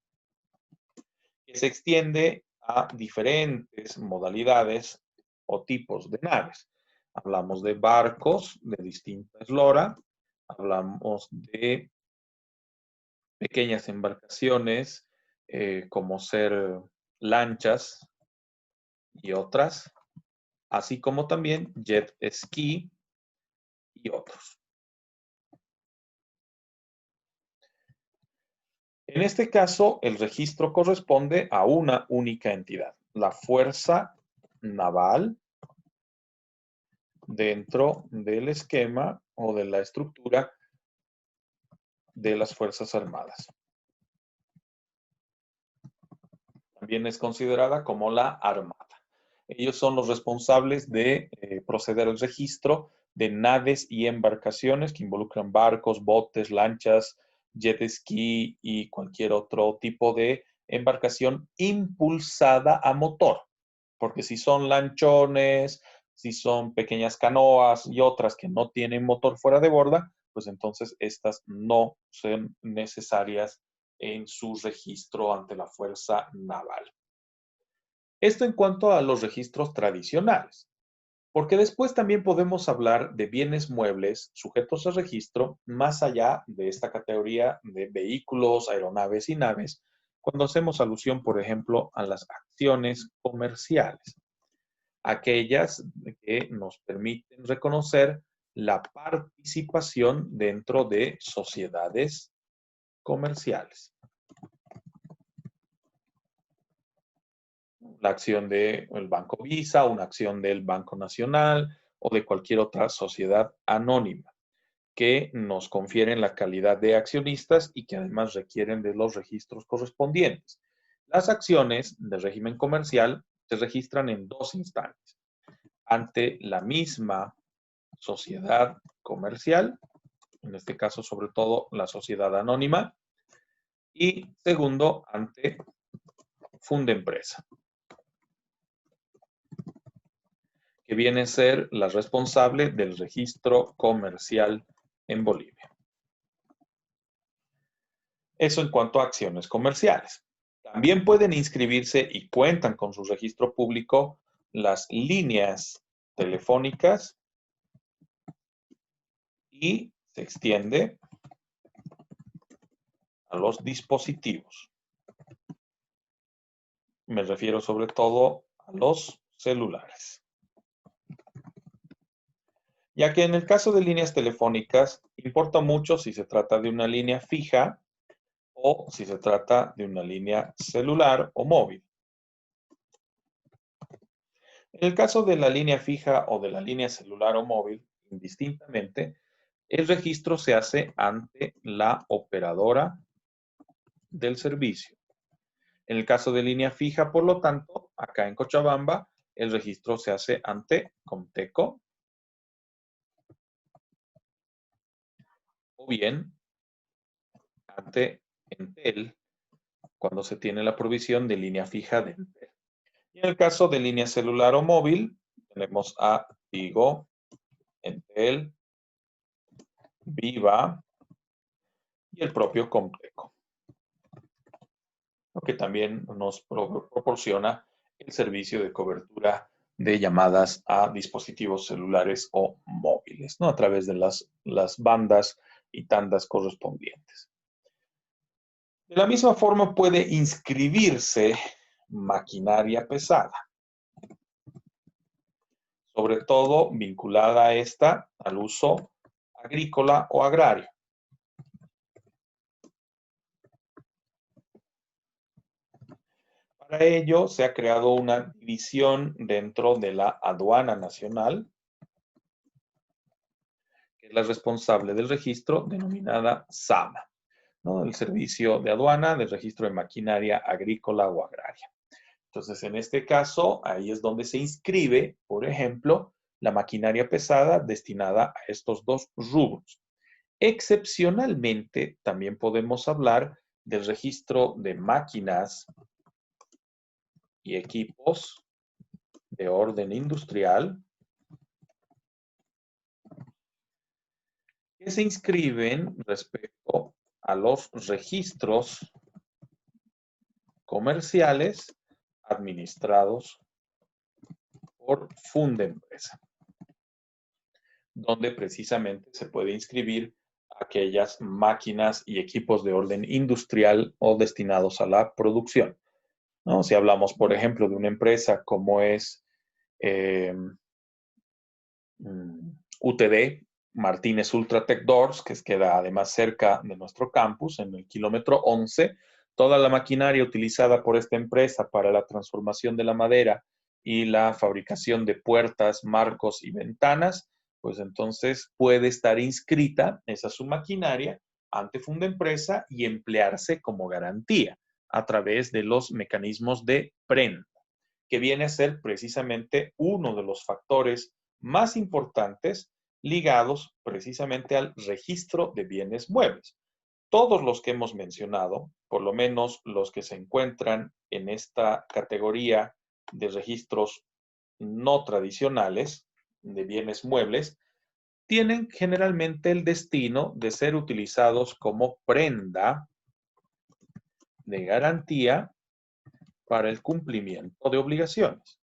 que se extiende a diferentes modalidades o tipos de naves. Hablamos de barcos de distinta eslora, hablamos de pequeñas embarcaciones como ser lanchas y otras, así como también jet ski y otros. En este caso, el registro corresponde a una única entidad, la Fuerza Naval, dentro del esquema o de la estructura de las Fuerzas Armadas. También es considerada como la Armada. Ellos son los responsables de proceder al registro de naves y embarcaciones que involucran barcos, botes, lanchas, jet ski y cualquier otro tipo de embarcación impulsada a motor. Porque si son lanchones, si son pequeñas canoas y otras que no tienen motor fuera de borda, pues entonces estas no son necesarias en su registro ante la Fuerza Naval. Esto en cuanto a los registros tradicionales, porque después también podemos hablar de bienes muebles sujetos a registro más allá de esta categoría de vehículos, aeronaves y naves, cuando hacemos alusión, por ejemplo, a las acciones comerciales, aquellas que nos permiten reconocer la participación dentro de sociedades comerciales. La acción del Banco Visa, una acción del Banco Nacional o de cualquier otra sociedad anónima que nos confieren la calidad de accionistas y que además requieren de los registros correspondientes. Las acciones del régimen comercial se registran en dos instancias. Ante la misma sociedad comercial, en este caso sobre todo la sociedad anónima, y segundo, ante Fundempresa, que viene a ser la responsable del registro comercial en Bolivia. Eso en cuanto a acciones comerciales. También pueden inscribirse y cuentan con su registro público las líneas telefónicas y se extiende a los dispositivos. Me refiero sobre todo a los celulares. Ya que en el caso de líneas telefónicas, importa mucho si se trata de una línea fija o si se trata de una línea celular o móvil. En el caso de la línea fija o de la línea celular o móvil, indistintamente, el registro se hace ante la operadora del servicio. En el caso de línea fija, por lo tanto, acá en Cochabamba, el registro se hace ante Comteco o bien ante Entel cuando se tiene la provisión de línea fija de Entel. Y en el caso de línea celular o móvil, tenemos a Tigo, Entel, Viva y el propio Comteco, que también nos proporciona el servicio de cobertura de llamadas a dispositivos celulares o móviles, ¿no? A través de las bandas y tandas correspondientes. De la misma forma puede inscribirse maquinaria pesada, sobre todo vinculada a esta al uso agrícola o agrario. Para ello se ha creado una división dentro de la Aduana Nacional, que es la responsable del registro, denominada SAMA, ¿no? El Servicio de Aduana del Registro de Maquinaria Agrícola o Agraria. Entonces, en este caso, ahí es donde se inscribe, por ejemplo, la maquinaria pesada destinada a estos dos rubros. Excepcionalmente, también podemos hablar del registro de máquinas y equipos de orden industrial que se inscriben respecto a los registros comerciales administrados por Fundempresa, donde precisamente se puede inscribir aquellas máquinas y equipos de orden industrial o destinados a la producción, ¿no? Si hablamos, por ejemplo, de una empresa como es UTD, Martínez Ultratech Doors, que queda además cerca de nuestro campus, en el kilómetro 11, toda la maquinaria utilizada por esta empresa para la transformación de la madera y la fabricación de puertas, marcos y ventanas, pues entonces puede estar inscrita esa su maquinaria ante Fundempresa y emplearse como garantía a través de los mecanismos de prenda, que viene a ser precisamente uno de los factores más importantes ligados precisamente al registro de bienes muebles. Todos los que hemos mencionado, por lo menos los que se encuentran en esta categoría de registros no tradicionales de bienes muebles, tienen generalmente el destino de ser utilizados como prenda de garantía para el cumplimiento de obligaciones,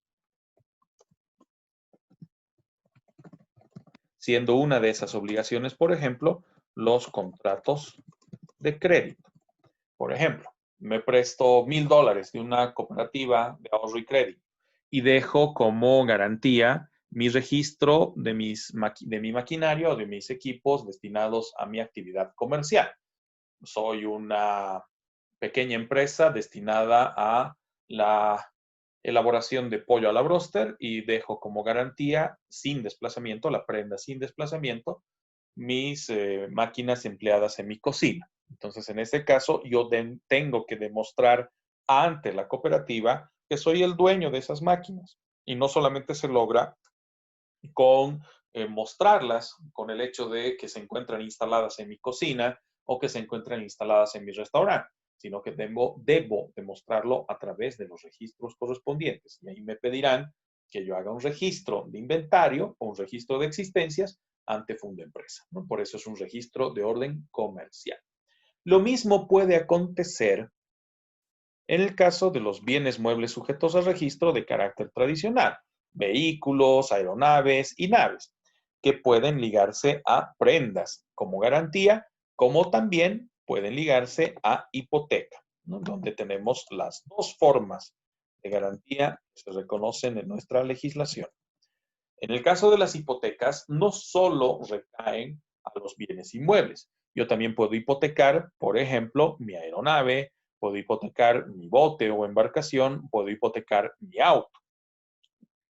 siendo una de esas obligaciones, por ejemplo, los contratos de crédito. Por ejemplo, me presto $1,000 de una cooperativa de ahorro y crédito y dejo como garantía mi registro de mi maquinaria o de mis equipos destinados a mi actividad comercial. Soy una pequeña empresa destinada a la elaboración de pollo a la bróster y dejo como garantía sin desplazamiento, la prenda sin desplazamiento, mis máquinas empleadas en mi cocina. Entonces, en este caso, yo tengo que demostrar ante la cooperativa que soy el dueño de esas máquinas. Y no solamente se logra con mostrarlas, con el hecho de que se encuentran instaladas en mi cocina o que se encuentran instaladas en mi restaurante, sino que debo demostrarlo a través de los registros correspondientes. Y ahí me pedirán que yo haga un registro de inventario o un registro de existencias ante Fundempresa, ¿no? Por eso es un registro de orden comercial. Lo mismo puede acontecer en el caso de los bienes muebles sujetos a registro de carácter tradicional, vehículos, aeronaves y naves, que pueden ligarse a prendas como garantía, como también pueden ligarse a hipoteca, ¿no? Donde tenemos las dos formas de garantía que se reconocen en nuestra legislación. En el caso de las hipotecas, no solo recaen a los bienes inmuebles. Yo también puedo hipotecar, por ejemplo, mi aeronave, puedo hipotecar mi bote o embarcación, puedo hipotecar mi auto.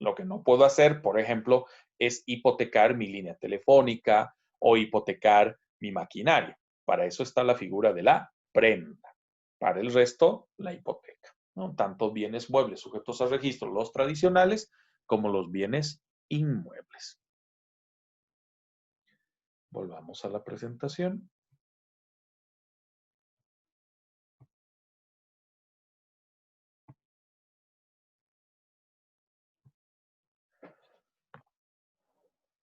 Lo que no puedo hacer, por ejemplo, es hipotecar mi línea telefónica o hipotecar mi maquinaria. Para eso está la figura de la prenda. Para el resto, la hipoteca, ¿no? Tanto bienes muebles sujetos a registro, los tradicionales, como los bienes inmuebles. Volvamos a la presentación.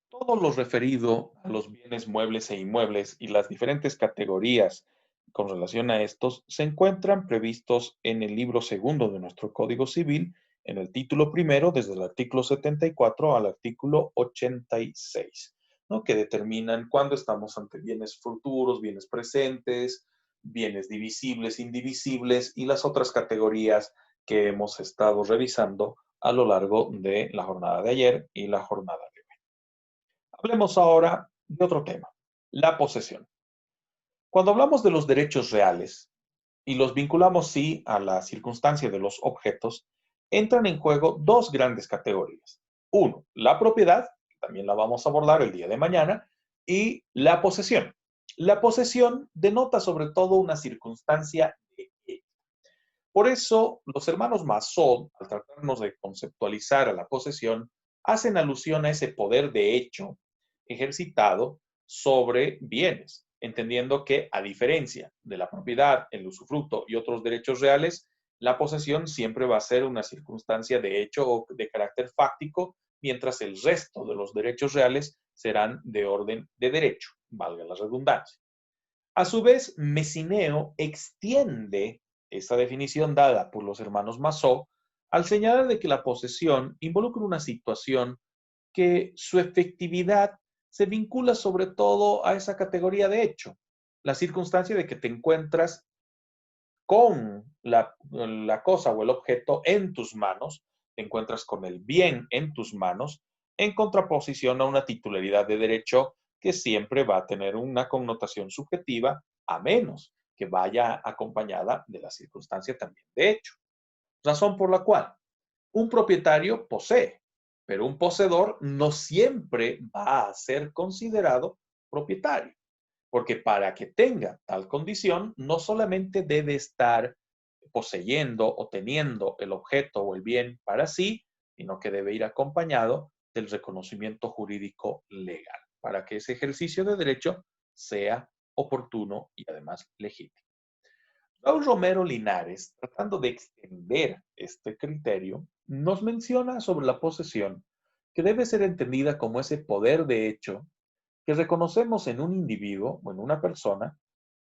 Todo lo referido a los bienes muebles e inmuebles y las diferentes categorías con relación a estos se encuentran previstos en el libro segundo de nuestro Código Civil, en el título primero, desde el artículo 74 al artículo 86, ¿no? Que determinan cuándo estamos ante bienes futuros, bienes presentes, bienes divisibles, indivisibles y las otras categorías que hemos estado revisando a lo largo de la jornada de ayer y la jornada de hoy. Hablemos ahora de otro tema, La posesión. Cuando hablamos de los derechos reales y los vinculamos, sí, a la circunstancia de los objetos, entran en juego dos grandes categorías. Uno, la propiedad, que también la vamos a abordar el día de mañana, y la posesión. La posesión denota sobre todo una circunstancia de hecho. Por eso, los hermanos Masón, al tratarnos de conceptualizar a la posesión, hacen alusión a ese poder de hecho ejercitado sobre bienes, entendiendo que, a diferencia de la propiedad, el usufructo y otros derechos reales, la posesión siempre va a ser una circunstancia de hecho o de carácter fáctico, mientras el resto de los derechos reales serán de orden de derecho, valga la redundancia. A su vez, Messineo extiende esta definición dada por los hermanos Masó al señalar de que la posesión involucra una situación que su efectividad se vincula sobre todo a esa categoría de hecho, la circunstancia de que te encuentras con la cosa o el objeto en tus manos, te encuentras con el bien en tus manos, en contraposición a una titularidad de derecho que siempre va a tener una connotación subjetiva, a menos que vaya acompañada de la circunstancia también de hecho. Razón por la cual un propietario posee, pero un poseedor no siempre va a ser considerado propietario. Porque para que tenga tal condición, no solamente debe estar poseyendo o teniendo el objeto o el bien para sí, sino que debe ir acompañado del reconocimiento jurídico legal, para que ese ejercicio de derecho sea oportuno y además legítimo. Raúl Romero Linares, tratando de extender este criterio, nos menciona sobre la posesión que debe ser entendida como ese poder de hecho que reconocemos en un individuo o en una persona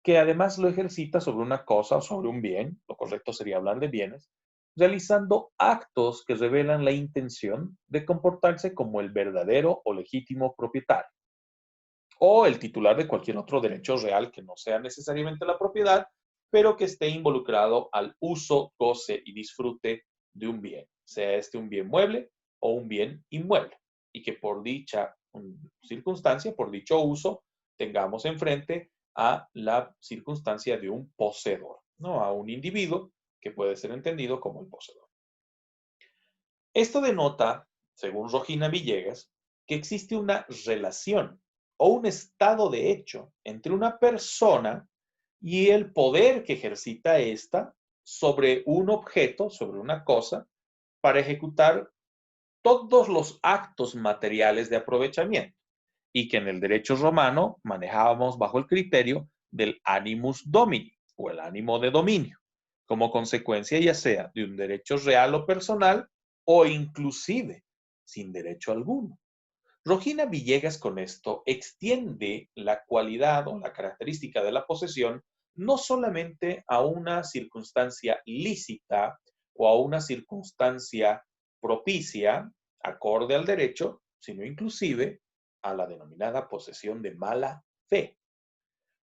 que además lo ejercita sobre una cosa o sobre un bien, lo correcto sería hablar de bienes, realizando actos que revelan la intención de comportarse como el verdadero o legítimo propietario o el titular de cualquier otro derecho real que no sea necesariamente la propiedad, pero que esté involucrado al uso, goce y disfrute de un bien, sea este un bien mueble o un bien inmueble, y que por dicha circunstancia, por dicho uso, tengamos enfrente a la circunstancia de un poseedor, ¿no? A un individuo que puede ser entendido como el poseedor. Esto denota, según Rogina Villegas, que existe una relación o un estado de hecho entre una persona y el poder que ejercita ésta sobre un objeto, sobre una cosa, para ejecutar todos los actos materiales de aprovechamiento y que en el derecho romano manejábamos bajo el criterio del animus domini o el ánimo de dominio, como consecuencia ya sea de un derecho real o personal o inclusive sin derecho alguno. Rogina Villegas con esto extiende la cualidad o la característica de la posesión no solamente a una circunstancia lícita o a una circunstancia propicia, acorde al derecho, sino inclusive a la denominada posesión de mala fe,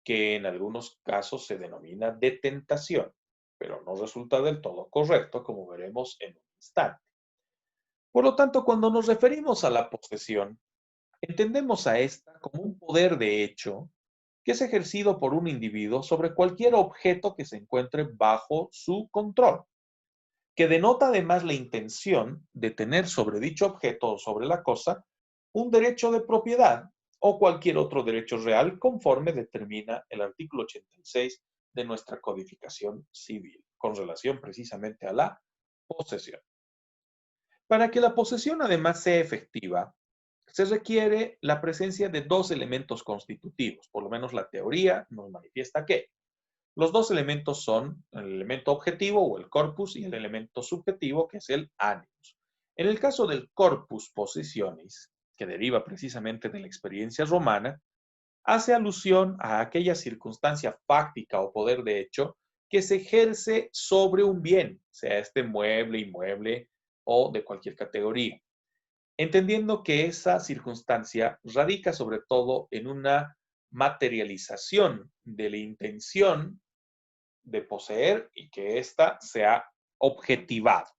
que en algunos casos se denomina de tentación, pero no resulta del todo correcto, como veremos en un instante. Por lo tanto, cuando nos referimos a la posesión, entendemos a esta como un poder de hecho que es ejercido por un individuo sobre cualquier objeto que se encuentre bajo su control, que denota además la intención de tener sobre dicho objeto o sobre la cosa un derecho de propiedad o cualquier otro derecho real conforme determina el artículo 86 de nuestra codificación civil, con relación precisamente a la posesión. Para que la posesión además sea efectiva, se requiere la presencia de dos elementos constitutivos, por lo menos la teoría nos manifiesta que los dos elementos son el elemento objetivo o el corpus y el elemento subjetivo que es el animus. En el caso del corpus possessionis, que deriva precisamente de la experiencia romana, hace alusión a aquella circunstancia fáctica o poder de hecho que se ejerce sobre un bien, sea este mueble, inmueble o de cualquier categoría, entendiendo que esa circunstancia radica sobre todo en una materialización de la intención de poseer y que ésta sea objetivada.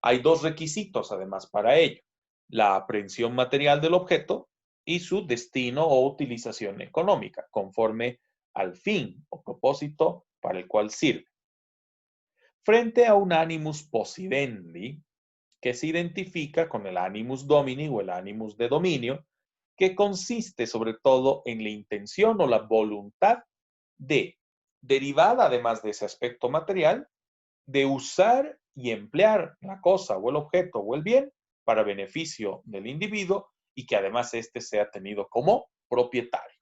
Hay dos requisitos además para ello: la aprehensión material del objeto y su destino o utilización económica, conforme al fin o propósito para el cual sirve. Frente a un animus possidendi, que se identifica con el animus domini o el animus de dominio, que consiste sobre todo en la intención o la voluntad de, derivada además de ese aspecto material, de usar y emplear la cosa o el objeto o el bien para beneficio del individuo y que además éste sea tenido como propietario.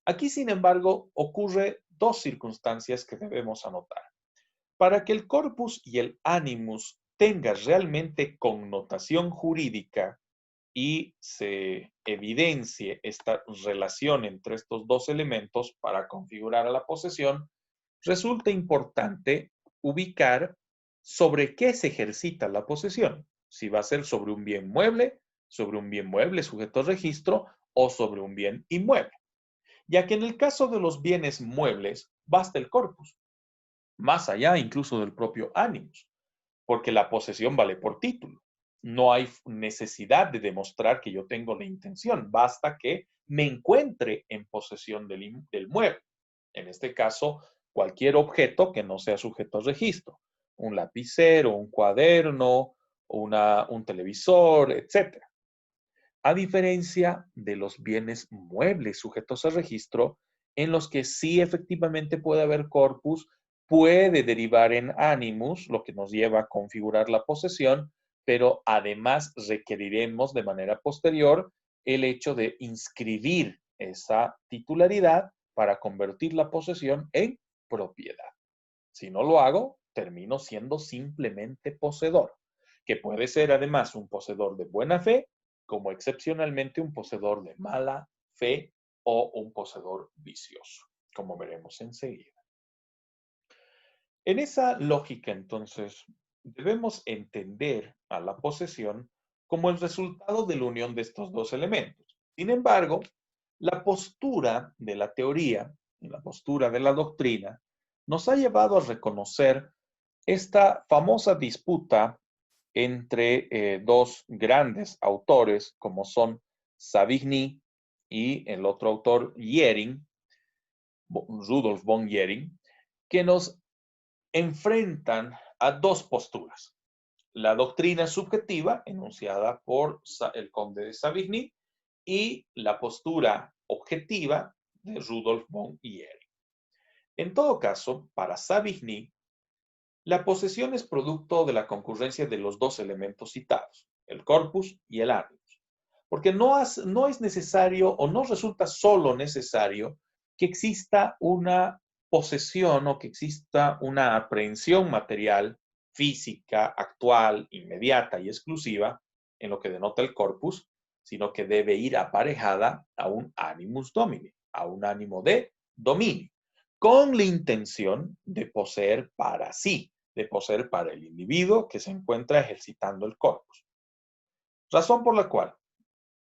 Aquí, sin embargo, ocurre dos circunstancias que debemos anotar. Para que el corpus y el animus tengan realmente connotación jurídica y se evidencie esta relación entre estos dos elementos para configurar a la posesión, resulta importante ubicar sobre qué se ejercita la posesión. Si va a ser sobre un bien mueble sujeto a registro o sobre un bien inmueble. Ya que en el caso de los bienes muebles basta el corpus, más allá incluso del propio animus, porque la posesión vale por título. No hay necesidad de demostrar que yo tengo la intención, basta que me encuentre en posesión del mueble. En este caso, cualquier objeto que no sea sujeto a registro, un lapicero, un cuaderno, un televisor, etc. A diferencia de los bienes muebles sujetos a registro, en los que sí efectivamente puede haber corpus, puede derivar en animus, lo que nos lleva a configurar la posesión, pero además requeriremos de manera posterior el hecho de inscribir esa titularidad para convertir la posesión en propiedad. Si no lo hago, termino siendo simplemente poseedor, que puede ser además un poseedor de buena fe, como excepcionalmente un poseedor de mala fe o un poseedor vicioso, como veremos enseguida. En esa lógica, entonces, debemos entender a la posesión como el resultado de la unión de estos dos elementos. Sin embargo, la postura de la teoría, la postura de la doctrina, nos ha llevado a reconocer esta famosa disputa entre dos grandes autores, como son Savigny y el otro autor, Jhering, Rudolf von Jhering, que nos enfrentan a dos posturas. La doctrina subjetiva, enunciada por el conde de Savigny, y la postura objetiva de Rudolf von Jhering. En todo caso, para Savigny, la posesión es producto de la concurrencia de los dos elementos citados, el corpus y el animus, porque no es necesario o no resulta solo necesario que exista una posesión o que exista una aprehensión material, física, actual, inmediata y exclusiva en lo que denota el corpus, sino que debe ir aparejada a un animus domini, a un ánimo de dominio, con la intención de poseer para sí, de poseer para el individuo que se encuentra ejercitando el corpus. Razón por la cual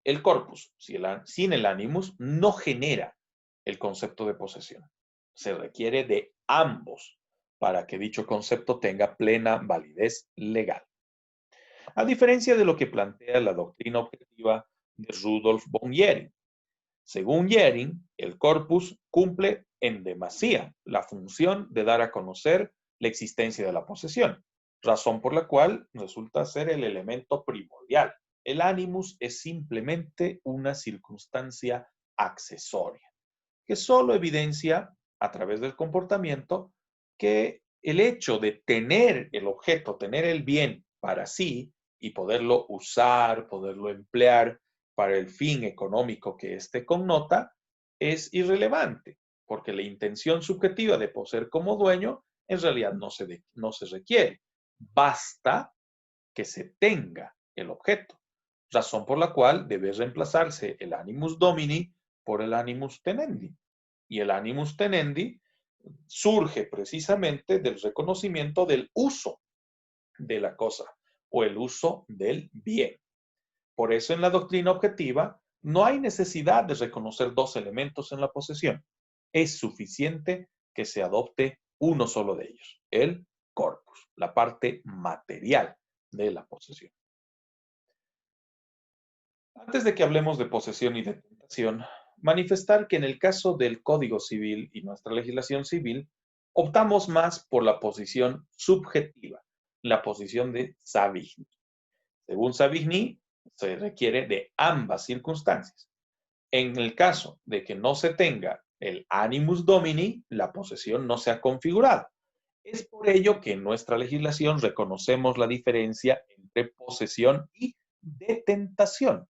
el corpus, sin el animus, no genera el concepto de posesión. Se requiere de ambos para que dicho concepto tenga plena validez legal. A diferencia de lo que plantea la doctrina objetiva de Rudolf von Jhering. Según Jhering, el corpus cumple en demasía la función de dar a conocer la existencia de la posesión, razón por la cual resulta ser el elemento primordial. El animus es simplemente una circunstancia accesoria, que solo evidencia a través del comportamiento que el hecho de tener el objeto, tener el bien para sí y poderlo usar, poderlo emplear para el fin económico que éste connota, es irrelevante, porque la intención subjetiva de poseer como dueño en realidad no se requiere. Basta que se tenga el objeto, razón por la cual debe reemplazarse el animus domini por el animus tenendi. Y el animus tenendi surge precisamente del reconocimiento del uso de la cosa o el uso del bien. Por eso en la doctrina objetiva no hay necesidad de reconocer dos elementos en la posesión. Es suficiente que se adopte uno solo de ellos, el corpus, la parte material de la posesión. Antes de que hablemos de posesión y de tentación, manifestar que en el caso del Código Civil y nuestra legislación civil, optamos más por la posición subjetiva, la posición de Savigny. Según Savigny, se requiere de ambas circunstancias. En el caso de que no se tenga el animus domini, la posesión no se ha configurado. Es por ello que en nuestra legislación reconocemos la diferencia entre posesión y detentación,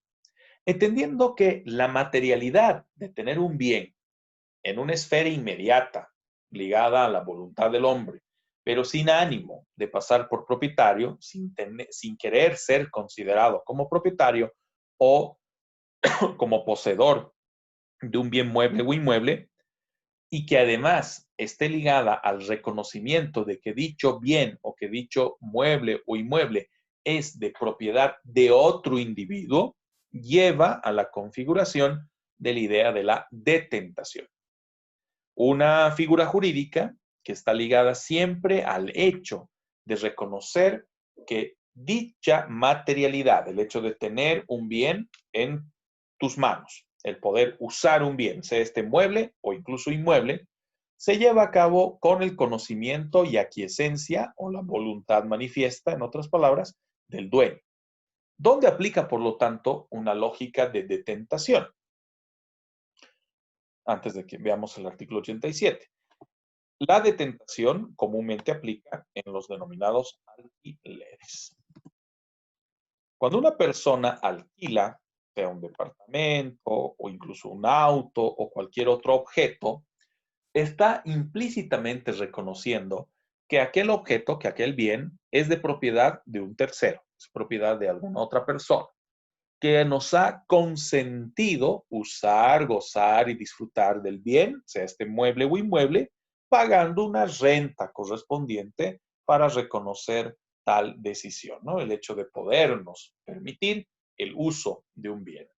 entendiendo que la materialidad de tener un bien en una esfera inmediata ligada a la voluntad del hombre, pero sin ánimo de pasar por propietario, sin querer ser considerado como propietario o como poseedor de un bien mueble o inmueble, y que además esté ligada al reconocimiento de que dicho bien o que dicho mueble o inmueble es de propiedad de otro individuo, lleva a la configuración de la idea de la detentación. Una figura jurídica que está ligada siempre al hecho de reconocer que dicha materialidad, el hecho de tener un bien en tus manos, el poder usar un bien, sea este mueble o incluso inmueble, se lleva a cabo con el conocimiento y aquiescencia o la voluntad manifiesta, en otras palabras, del dueño, donde aplica, por lo tanto, una lógica de detentación. Antes de que veamos el artículo 87. La detentación comúnmente aplica en los denominados alquileres. Cuando una persona alquila, sea un departamento o incluso un auto o cualquier otro objeto, está implícitamente reconociendo que aquel objeto, que aquel bien, es de propiedad de un tercero, es propiedad de alguna otra persona, que nos ha consentido usar, gozar y disfrutar del bien, sea este mueble o inmueble, pagando una renta correspondiente para reconocer tal decisión, ¿no? El hecho de podernos permitir el uso de un bien.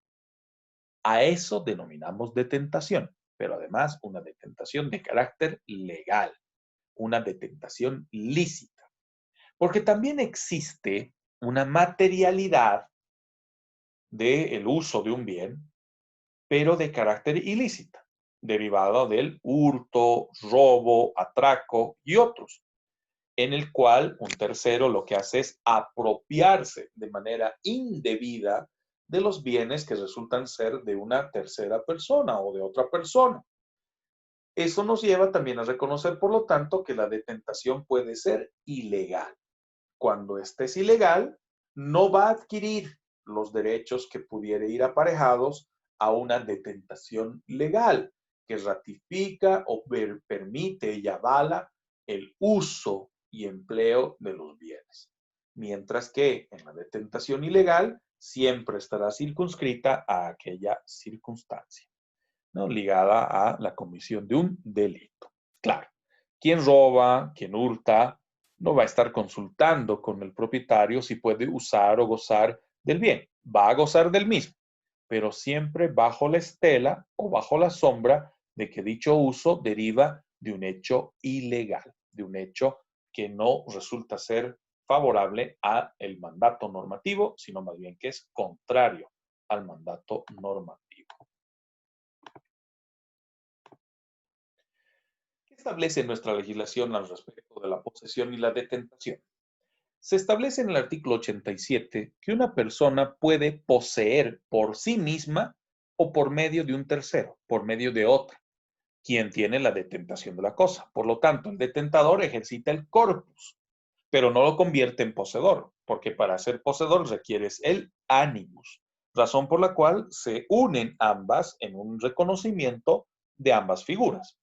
A eso denominamos detentación, pero además una detentación de carácter legal, una detentación lícita, porque también existe una materialidad del uso de un bien, pero de carácter ilícita, derivado del hurto, robo, atraco y otros, en el cual un tercero lo que hace es apropiarse de manera indebida de los bienes que resultan ser de una tercera persona o de otra persona. Eso nos lleva también a reconocer, por lo tanto, que la detentación puede ser ilegal. Cuando éste es ilegal, no va a adquirir los derechos que pudiera ir aparejados a una detentación legal, que ratifica o permite y avala el uso y empleo de los bienes. Mientras que en la detentación ilegal siempre estará circunscrita a aquella circunstancia, ¿no? Ligada a la comisión de un delito. Claro, quien roba, quien hurta, no va a estar consultando con el propietario si puede usar o gozar del bien. Va a gozar del mismo, pero siempre bajo la estela o bajo la sombra de que dicho uso deriva de un hecho ilegal, de un hecho que no resulta ser favorable al mandato normativo, sino más bien que es contrario al mandato normativo. ¿Qué establece nuestra legislación al respecto de la posesión y la detentación? Se establece en el artículo 87 que una persona puede poseer por sí misma o por medio de un tercero, por medio de otro, quien tiene la detentación de la cosa. Por lo tanto, el detentador ejercita el corpus, pero no lo convierte en poseedor, porque para ser poseedor requieres el animus, razón por la cual se unen ambas en un reconocimiento de ambas figuras.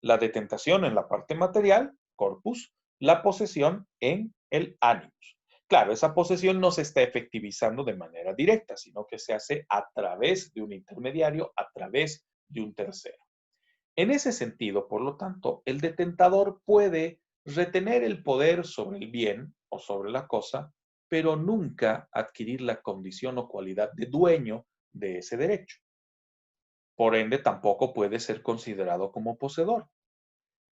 La detentación en la parte material, corpus, la posesión en el animus. Claro, esa posesión no se está efectivizando de manera directa, sino que se hace a través de un intermediario, a través de un tercero. En ese sentido, por lo tanto, el detentador puede retener el poder sobre el bien o sobre la cosa, pero nunca adquirir la condición o cualidad de dueño de ese derecho. Por ende, tampoco puede ser considerado como poseedor,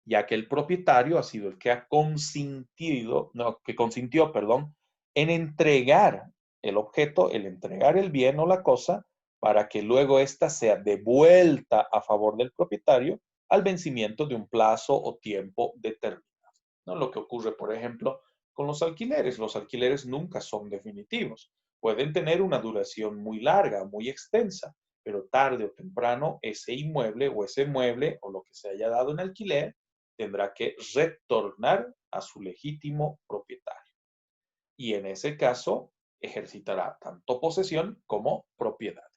ya que el propietario ha sido el que ha consintió, en entregar el objeto, el entregar el bien o la cosa, para que luego ésta sea devuelta a favor del propietario al vencimiento de un plazo o tiempo determinado, ¿no? Lo que ocurre, por ejemplo, con los alquileres. Los alquileres nunca son definitivos. Pueden tener una duración muy larga, muy extensa, pero tarde o temprano ese inmueble o ese mueble o lo que se haya dado en alquiler tendrá que retornar a su legítimo propietario. Y en ese caso ejercitará tanto posesión como propiedad.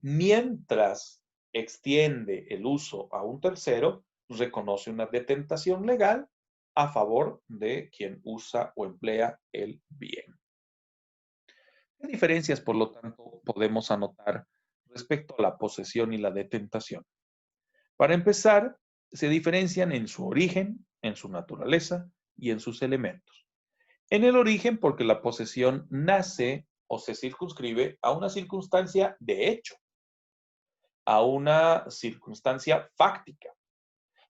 Mientras extiende el uso a un tercero, reconoce una detentación legal a favor de quien usa o emplea el bien. ¿Qué diferencias, por lo tanto, podemos anotar respecto a la posesión y la detentación? Para empezar, se diferencian en su origen, en su naturaleza y en sus elementos. En el origen, porque la posesión nace o se circunscribe a una circunstancia de hecho, a una circunstancia fáctica,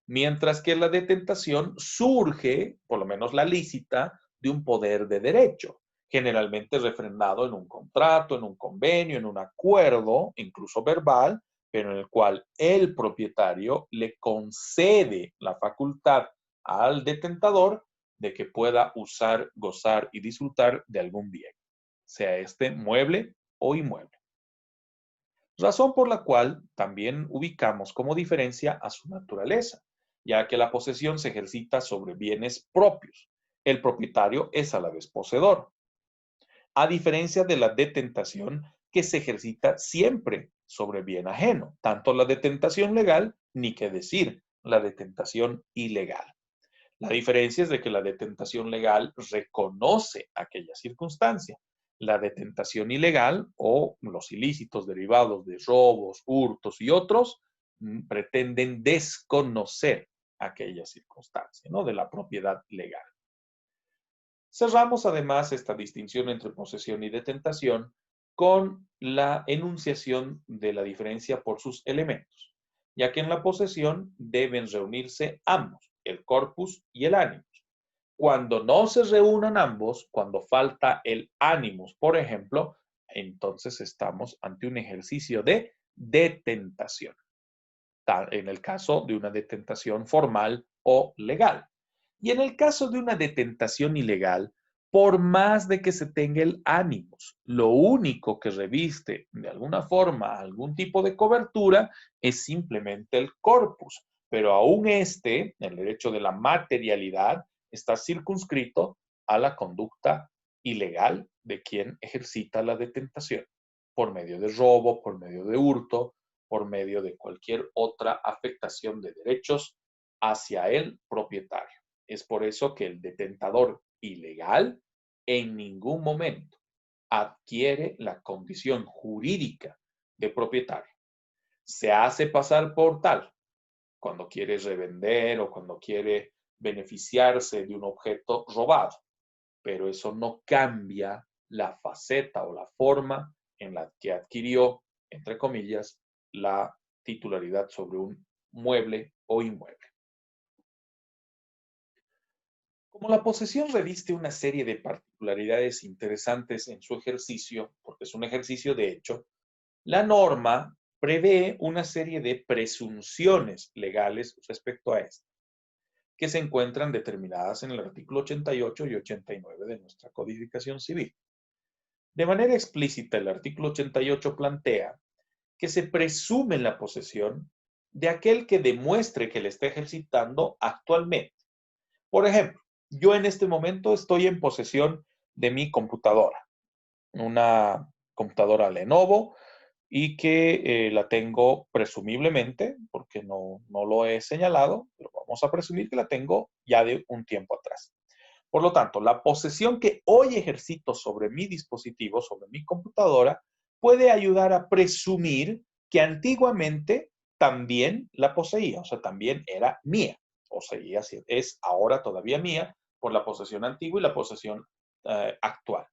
mientras que la detentación surge, por lo menos la lícita, de un poder de derecho, generalmente refrendado en un contrato, en un convenio, en un acuerdo, incluso verbal, pero en el cual el propietario le concede la facultad al detentador de que pueda usar, gozar y disfrutar de algún bien, sea este mueble o inmueble. Razón por la cual también ubicamos como diferencia a su naturaleza, ya que la posesión se ejercita sobre bienes propios. El propietario es a la vez poseedor, a diferencia de la detentación que se ejercita siempre sobre bien ajeno, tanto la detentación legal, ni qué decir, la detentación ilegal. La diferencia es de que la detentación legal reconoce aquella circunstancia. La detentación ilegal o los ilícitos derivados de robos, hurtos y otros pretenden desconocer aquella circunstancia, ¿no? De la propiedad legal. Cerramos además esta distinción entre posesión y detentación con la enunciación de la diferencia por sus elementos, ya que en la posesión deben reunirse ambos, el corpus y el animus. Cuando no se reúnan ambos, cuando falta el animus, por ejemplo, entonces estamos ante un ejercicio de detentación, en el caso de una detentación formal o legal. Y en el caso de una detentación ilegal, por más de que se tenga el ánimos, lo único que reviste de alguna forma algún tipo de cobertura es simplemente el corpus. Pero aún el derecho de la materialidad, está circunscrito a la conducta ilegal de quien ejercita la detentación, por medio de robo, por medio de hurto, por medio de cualquier otra afectación de derechos hacia el propietario. Es por eso que el detentador ilegal en ningún momento adquiere la condición jurídica de propietario. Se hace pasar por tal cuando quiere revender o cuando quiere beneficiarse de un objeto robado, pero eso no cambia la faceta o la forma en la que adquirió, entre comillas, la titularidad sobre un mueble o inmueble. Como la posesión reviste una serie de particularidades interesantes en su ejercicio, porque es un ejercicio de hecho, la norma prevé una serie de presunciones legales respecto a esto, que se encuentran determinadas en el artículo 88 y 89 de nuestra Codificación Civil. De manera explícita, el artículo 88 plantea que se presume la posesión de aquel que demuestre que le está ejercitando actualmente. Por ejemplo, yo en este momento estoy en posesión de mi computadora, una computadora Lenovo, y que la tengo presumiblemente, porque no lo he señalado, pero vamos a presumir que la tengo ya de un tiempo atrás. Por lo tanto, la posesión que hoy ejercito sobre mi dispositivo, sobre mi computadora, puede ayudar a presumir que antiguamente también la poseía, o sea, también era mía, o seguía, es ahora todavía mía por la posesión antigua y la posesión actual.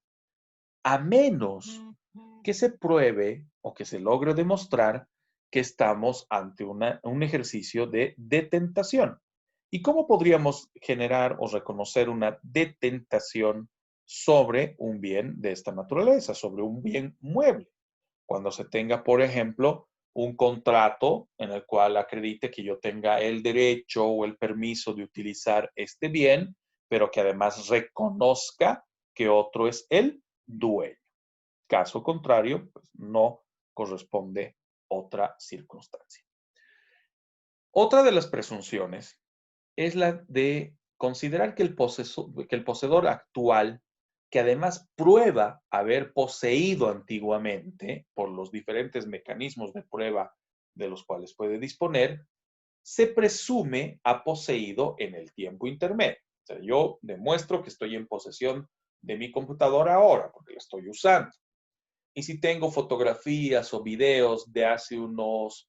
A menos que se pruebe o que se logre demostrar que estamos ante un ejercicio de detentación. ¿Y cómo podríamos generar o reconocer una detentación sobre un bien de esta naturaleza, sobre un bien mueble. Cuando se tenga, por ejemplo, un contrato en el cual acredite que yo tenga el derecho o el permiso de utilizar este bien, pero que además reconozca que otro es el dueño. Caso contrario, pues no corresponde otra circunstancia. Otra de las presunciones es la de considerar que el poseedor actual, que además prueba haber poseído antiguamente por los diferentes mecanismos de prueba de los cuales puede disponer, se presume ha poseído en el tiempo intermedio. O sea, yo demuestro que estoy en posesión de mi computadora ahora porque la estoy usando. Y si tengo fotografías o videos de hace unos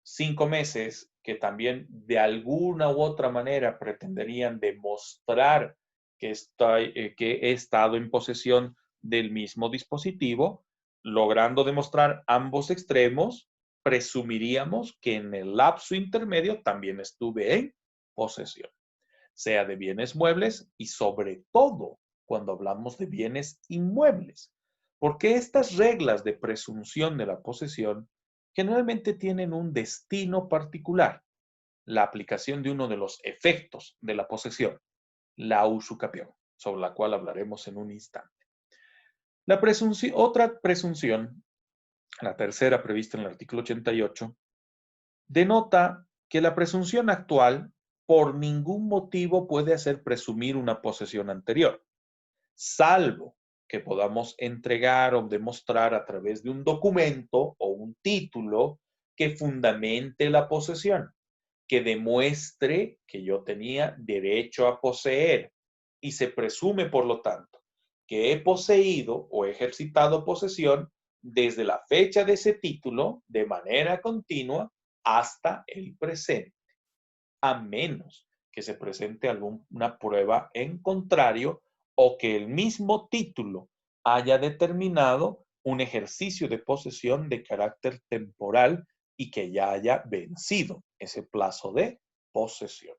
5 meses que también de alguna u otra manera pretenderían demostrar que he estado en posesión del mismo dispositivo, logrando demostrar ambos extremos, presumiríamos que en el lapso intermedio también estuve en posesión, sea de bienes muebles y sobre todo cuando hablamos de bienes inmuebles, porque estas reglas de presunción de la posesión generalmente tienen un destino particular, la aplicación de uno de los efectos de la posesión, la usucapión, sobre la cual hablaremos en un instante. Otra presunción, la tercera prevista en el artículo 88, denota que la presunción actual por ningún motivo puede hacer presumir una posesión anterior, salvo que podamos entregar o demostrar a través de un documento o un título que fundamente la posesión, que demuestre que yo tenía derecho a poseer y se presume, por lo tanto, que he poseído o ejercitado posesión desde la fecha de ese título de manera continua hasta el presente, a menos que se presente alguna prueba en contrario o que el mismo título haya determinado un ejercicio de posesión de carácter temporal y que ya haya vencido ese plazo de posesión.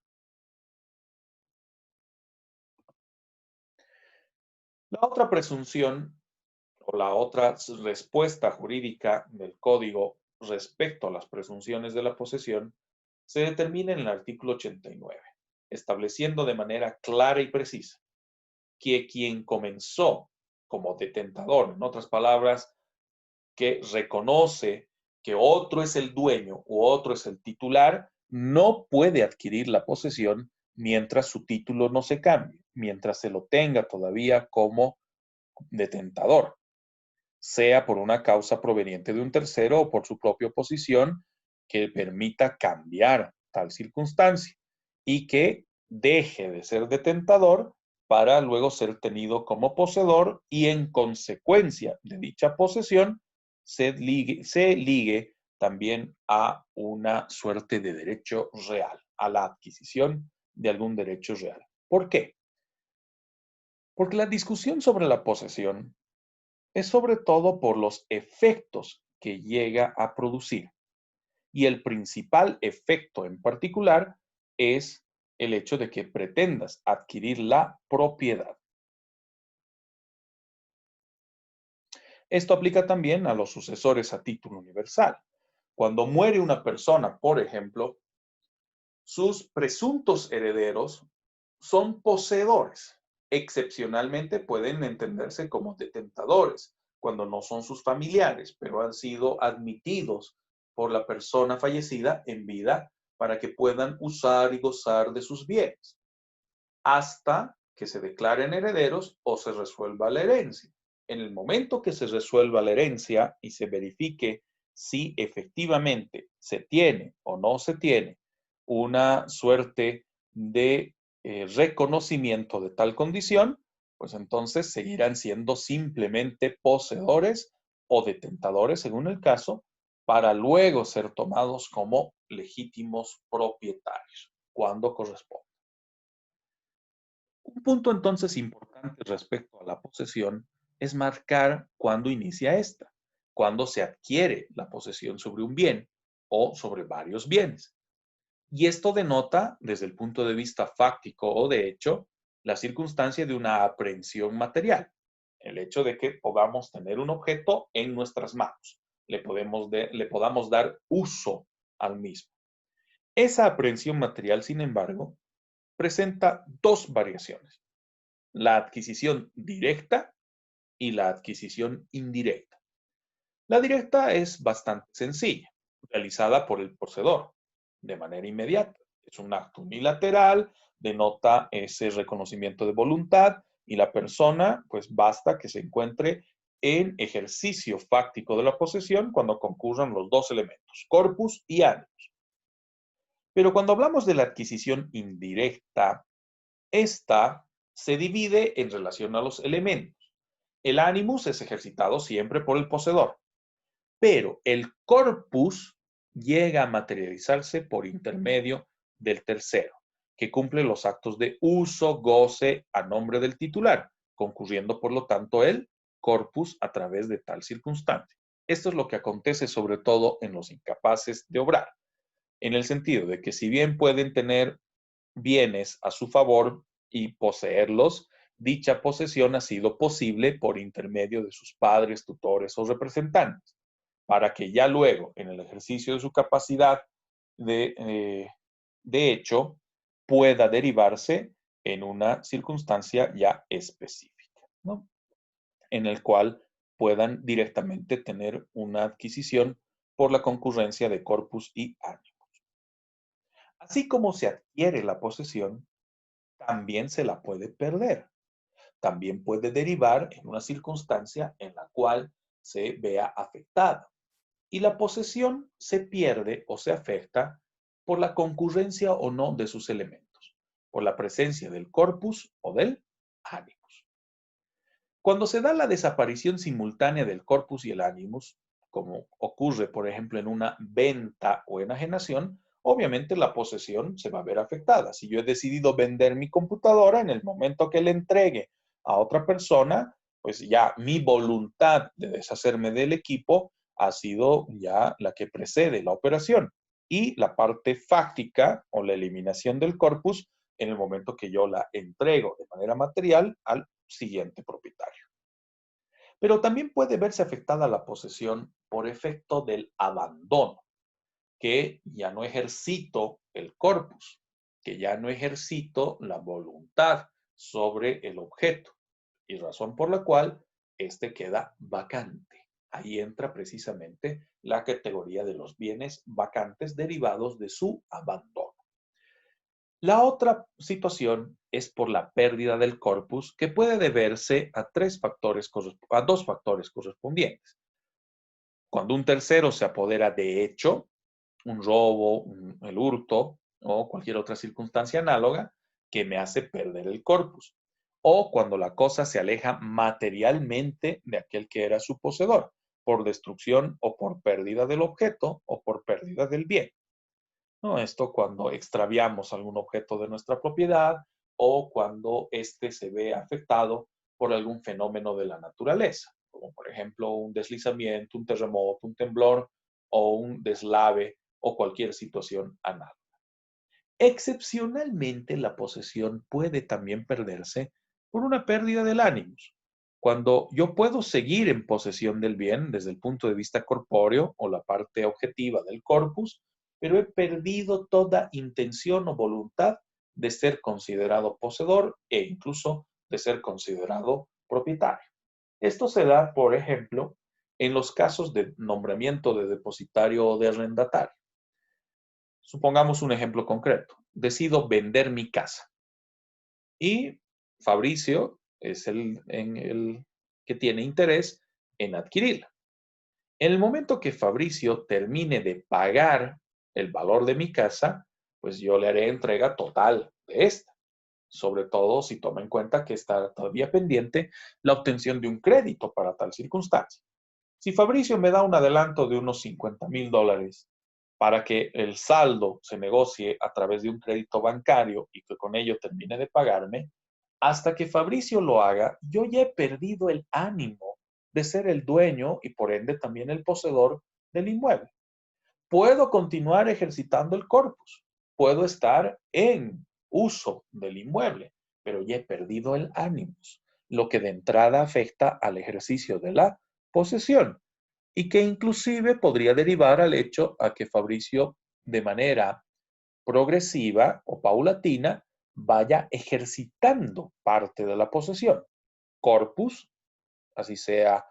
La otra presunción o la otra respuesta jurídica del código respecto a las presunciones de la posesión se determina en el artículo 89, estableciendo de manera clara y precisa que quien comenzó como detentador, en otras palabras, que reconoce que otro es el dueño u otro es el titular, no puede adquirir la posesión mientras su título no se cambie, mientras se lo tenga todavía como detentador, sea por una causa proveniente de un tercero o por su propia oposición que permita cambiar tal circunstancia y que deje de ser detentador para luego ser tenido como poseedor y en consecuencia de dicha posesión se ligue también a una suerte de derecho real, a la adquisición de algún derecho real. ¿Por qué? Porque la discusión sobre la posesión es sobre todo por los efectos que llega a producir. Y el principal efecto en particular es el hecho de que pretendas adquirir la propiedad. Esto aplica también a los sucesores a título universal. Cuando muere una persona, por ejemplo, sus presuntos herederos son poseedores. Excepcionalmente pueden entenderse como detentadores cuando no son sus familiares, pero han sido admitidos por la persona fallecida en vida para que puedan usar y gozar de sus bienes, hasta que se declaren herederos o se resuelva la herencia. En el momento que se resuelva la herencia y se verifique si efectivamente se tiene o no se tiene una suerte de reconocimiento de tal condición, pues entonces seguirán siendo simplemente poseedores o detentadores, según el caso, para luego ser tomados como legítimos propietarios, cuando corresponda. Un punto entonces importante respecto a la posesión es marcar cuándo inicia esta, cuándo se adquiere la posesión sobre un bien o sobre varios bienes. Y esto denota, desde el punto de vista fáctico o de hecho, la circunstancia de una aprehensión material, el hecho de que podamos tener un objeto en nuestras manos, le podamos dar uso al mismo. Esa aprehensión material, sin embargo, presenta dos variaciones: la adquisición directa y la adquisición indirecta. La directa es bastante sencilla, realizada por el poseedor de manera inmediata. Es un acto unilateral, denota ese reconocimiento de voluntad y la persona, pues basta que se encuentre en ejercicio fáctico de la posesión cuando concurran los dos elementos, corpus y ánimos. Pero cuando hablamos de la adquisición indirecta, esta se divide en relación a los elementos. El animus es ejercitado siempre por el poseedor, pero el corpus llega a materializarse por intermedio del tercero, que cumple los actos de uso, goce a nombre del titular, concurriendo por lo tanto el corpus a través de tal circunstancia. Esto es lo que acontece sobre todo en los incapaces de obrar, en el sentido de que si bien pueden tener bienes a su favor y poseerlos, dicha posesión ha sido posible por intermedio de sus padres, tutores o representantes, para que ya luego, en el ejercicio de su capacidad de hecho, pueda derivarse en una circunstancia ya específica, ¿no? En el cual puedan directamente tener una adquisición por la concurrencia de corpus y ánimo. Así como se adquiere la posesión, también se la puede perder. También puede derivar en una circunstancia en la cual se vea afectada. Y la posesión se pierde o se afecta por la concurrencia o no de sus elementos, por la presencia del corpus o del animus. Cuando se da la desaparición simultánea del corpus y el animus, como ocurre, por ejemplo, en una venta o enajenación, obviamente la posesión se va a ver afectada. Si yo he decidido vender mi computadora, en el momento que le entregue a otra persona, pues ya mi voluntad de deshacerme del equipo ha sido ya la que precede la operación. Y la parte fáctica o la eliminación del corpus en el momento que yo la entrego de manera material al siguiente propietario. Pero también puede verse afectada la posesión por efecto del abandono, que ya no ejercito el corpus, que ya no ejercito la voluntad sobre el objeto, y razón por la cual este queda vacante. Ahí entra precisamente la categoría de los bienes vacantes derivados de su abandono. La otra situación es por la pérdida del corpus, que puede deberse a dos factores correspondientes. Cuando un tercero se apodera de hecho, un robo, el hurto o cualquier otra circunstancia análoga que me hace perder el corpus. O cuando la cosa se aleja materialmente de aquel que era su poseedor, por destrucción o por pérdida del objeto o por pérdida del bien. ¿No? Esto cuando extraviamos algún objeto de nuestra propiedad o cuando éste se ve afectado por algún fenómeno de la naturaleza, como por ejemplo un deslizamiento, un terremoto, un temblor o un deslave o cualquier situación análoga. Excepcionalmente, la posesión puede también perderse por una pérdida del ánimos. Cuando yo puedo seguir en posesión del bien desde el punto de vista corpóreo o la parte objetiva del corpus, pero he perdido toda intención o voluntad de ser considerado poseedor e incluso de ser considerado propietario. Esto se da, por ejemplo, en los casos de nombramiento de depositario o de arrendatario. Supongamos un ejemplo concreto. Decido vender mi casa y Fabricio es el que tiene interés en adquirirla. En el momento que Fabricio termine de pagar el valor de mi casa, pues yo le haré entrega total de esta. Sobre todo si toma en cuenta que está todavía pendiente la obtención de un crédito para tal circunstancia. Si Fabricio me da un adelanto de unos $50,000 para que el saldo se negocie a través de un crédito bancario y que con ello termine de pagarme, hasta que Fabricio lo haga, yo ya he perdido el ánimo de ser el dueño y por ende también el poseedor del inmueble. Puedo continuar ejercitando el corpus, puedo estar en uso del inmueble, pero ya he perdido el ánimos, lo que de entrada afecta al ejercicio de la posesión y que inclusive podría derivar al hecho a que Fabricio de manera progresiva o paulatina vaya ejercitando parte de la posesión, corpus, así sea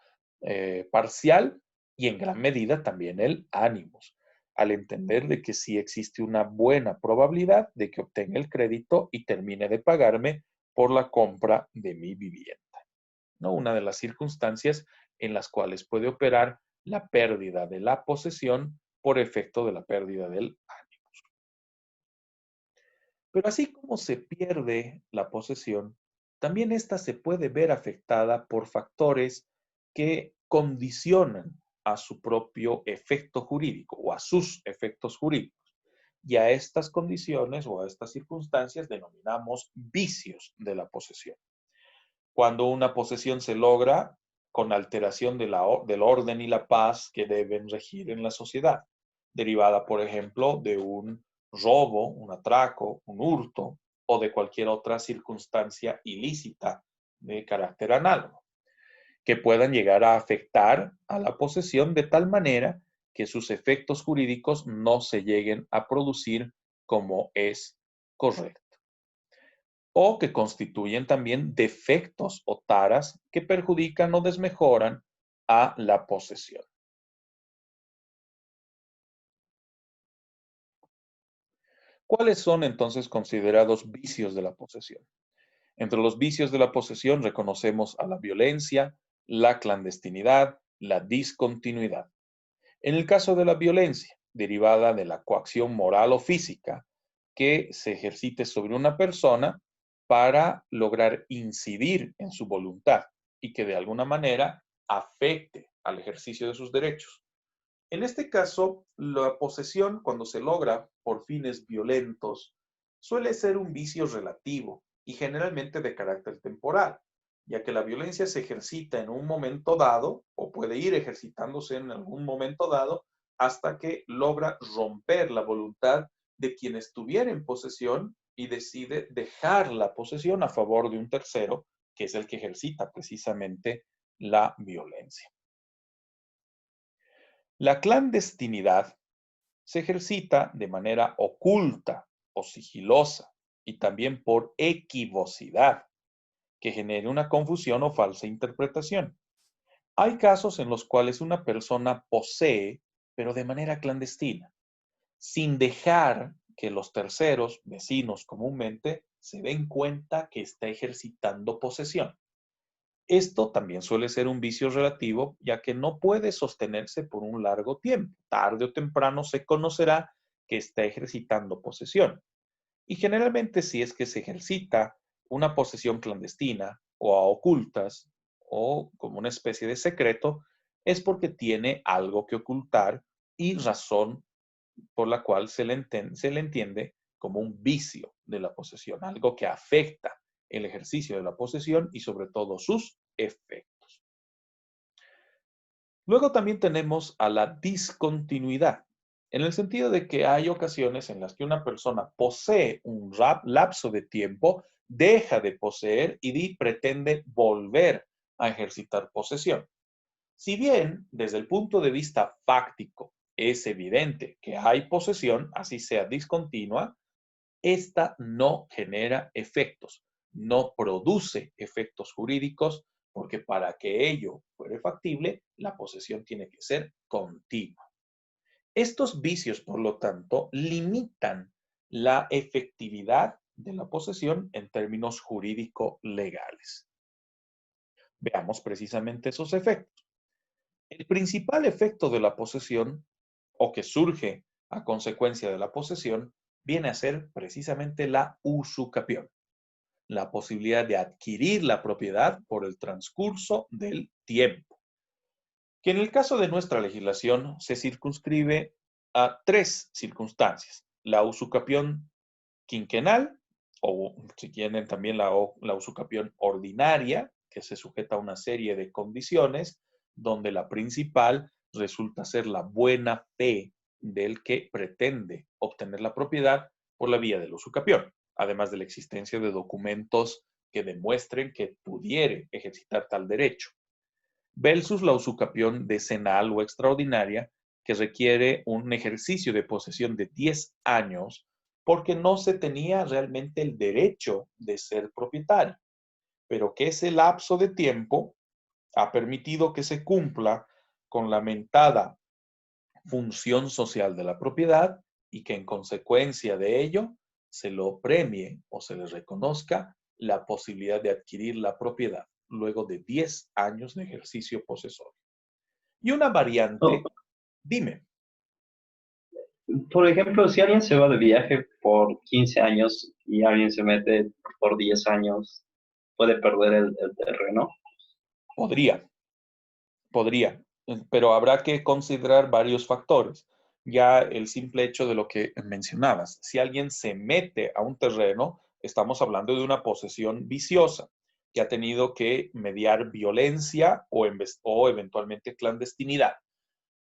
parcial, y en gran medida también el ánimos, al entender de que sí existe una buena probabilidad de que obtenga el crédito y termine de pagarme por la compra de mi vivienda, ¿no? Una de las circunstancias en las cuales puede operar la pérdida de la posesión por efecto de la pérdida del ánimos. Pero así como se pierde la posesión, también esta se puede ver afectada por factores que condicionan a su propio efecto jurídico o a sus efectos jurídicos. Y a estas condiciones o a estas circunstancias denominamos vicios de la posesión. Cuando una posesión se logra con alteración del orden y la paz que deben regir en la sociedad, derivada, por ejemplo, de un robo, un atraco, un hurto o de cualquier otra circunstancia ilícita de carácter análogo, que puedan llegar a afectar a la posesión de tal manera que sus efectos jurídicos no se lleguen a producir como es correcto, o que constituyen también defectos o taras que perjudican o desmejoran a la posesión. ¿Cuáles son entonces considerados vicios de la posesión? Entre los vicios de la posesión reconocemos a la violencia, la clandestinidad, la discontinuidad. En el caso de la violencia, derivada de la coacción moral o física que se ejercite sobre una persona para lograr incidir en su voluntad y que de alguna manera afecte al ejercicio de sus derechos. En este caso, la posesión, cuando se logra por fines violentos, suele ser un vicio relativo y generalmente de carácter temporal, ya que la violencia se ejercita en un momento dado o puede ir ejercitándose en algún momento dado hasta que logra romper la voluntad de quien estuviera en posesión y decide dejar la posesión a favor de un tercero, que es el que ejercita precisamente la violencia. La clandestinidad se ejercita de manera oculta o sigilosa y también por equivocidad, que genere una confusión o falsa interpretación. Hay casos en los cuales una persona posee, pero de manera clandestina, sin dejar que los terceros, vecinos comúnmente, se den cuenta que está ejercitando posesión. Esto también suele ser un vicio relativo, ya que no puede sostenerse por un largo tiempo. Tarde o temprano se conocerá que está ejercitando posesión. Y generalmente si es que se ejercita una posesión clandestina o a ocultas o como una especie de secreto, es porque tiene algo que ocultar y razón por la cual se le entiende como un vicio de la posesión, algo que afecta el ejercicio de la posesión y sobre todo sus efectos. Luego también tenemos a la discontinuidad, en el sentido de que hay ocasiones en las que una persona posee un lapso de tiempo, deja de poseer y pretende volver a ejercitar posesión. Si bien desde el punto de vista fáctico es evidente que hay posesión, así sea discontinua, esta no genera efectos, no produce efectos jurídicos, porque para que ello fuere factible, la posesión tiene que ser continua. Estos vicios, por lo tanto, limitan la efectividad de la posesión en términos jurídico-legales. Veamos precisamente esos efectos. El principal efecto de la posesión, o que surge a consecuencia de la posesión, viene a ser precisamente la usucapión, la posibilidad de adquirir la propiedad por el transcurso del tiempo, que en el caso de nuestra legislación se circunscribe a tres circunstancias: la usucapión quinquenal, o si quieren también la usucapión ordinaria, que se sujeta a una serie de condiciones, donde la principal resulta ser la buena fe del que pretende obtener la propiedad por la vía del usucapión. además de la existencia de documentos que demuestren que pudiere ejercitar tal derecho, versus la usucapión decenal o extraordinaria, que requiere un ejercicio de posesión de 10 años porque no se tenía realmente el derecho de ser propietario, pero que ese lapso de tiempo ha permitido que se cumpla con la mentada función social de la propiedad y que en consecuencia de ello se lo premie o se le reconozca la posibilidad de adquirir la propiedad luego de 10 años de ejercicio posesorio. Y una Oh, variante, dime, por ejemplo, si alguien se va de viaje por 15 años y alguien se mete por 10 años, puede perder el terreno. podría, podría, pero habrá que considerar varios factores. Ya el simple hecho de lo que mencionabas, si alguien se mete a un terreno, estamos hablando de una posesión viciosa que ha tenido que mediar violencia o eventualmente clandestinidad.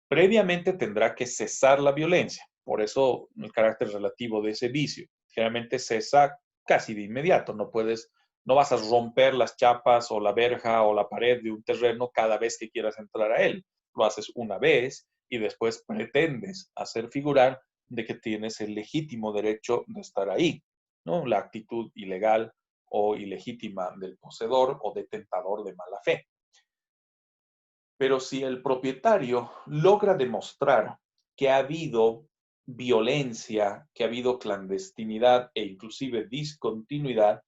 Previamente tendrá que cesar la violencia, por eso el carácter relativo de ese vicio. Generalmente cesa casi de inmediato, no vas a romper las chapas o la verja o la pared de un terreno cada vez que quieras entrar a él. Lo haces una vez y después pretendes hacer figurar de que tienes el legítimo derecho de estar ahí, ¿no? La actitud ilegal o ilegítima del poseedor o detentador de mala fe. Pero si el propietario logra demostrar que ha habido violencia, que ha habido clandestinidad e inclusive discontinuidad,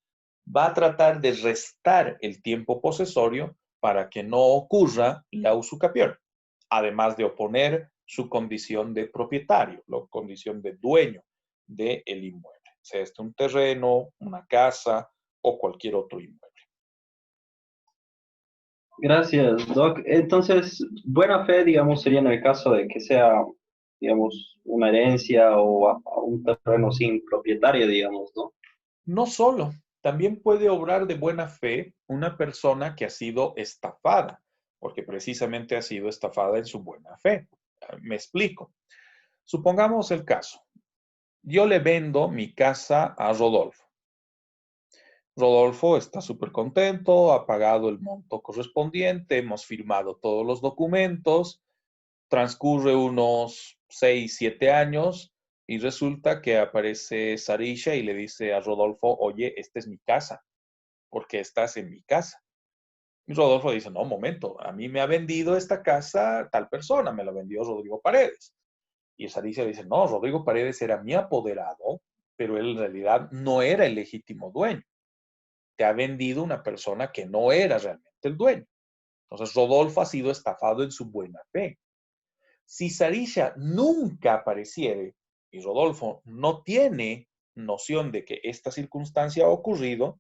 va a tratar de restar el tiempo posesorio para que no ocurra la usucapión, además de oponer su condición de propietario, la condición de dueño del inmueble, sea este un terreno, una casa o cualquier otro inmueble. Gracias, Doc. Entonces, buena fe, digamos, sería en el caso de que sea, digamos, una herencia o a un terreno sin propietario, digamos, ¿no? No solo, también puede obrar de buena fe una persona que ha sido estafada, porque precisamente ha sido estafada en su buena fe. Me explico. Supongamos el caso. Yo le vendo mi casa a Rodolfo. Rodolfo está súper contento, ha pagado el monto correspondiente, hemos firmado todos los documentos, transcurre unos 6, 7 años y resulta que aparece Sarisha y le dice a Rodolfo, oye, esta es mi casa, ¿por qué estás en mi casa? Y Rodolfo dice, no, un momento, a mí me ha vendido esta casa tal persona, me la vendió Rodrigo Paredes. Y Sarisha dice, no, Rodrigo Paredes era mi apoderado, pero él en realidad no era el legítimo dueño. Te ha vendido una persona que no era realmente el dueño. Entonces Rodolfo ha sido estafado en su buena fe. Si Sarisha nunca apareciere y Rodolfo no tiene noción de que esta circunstancia ha ocurrido,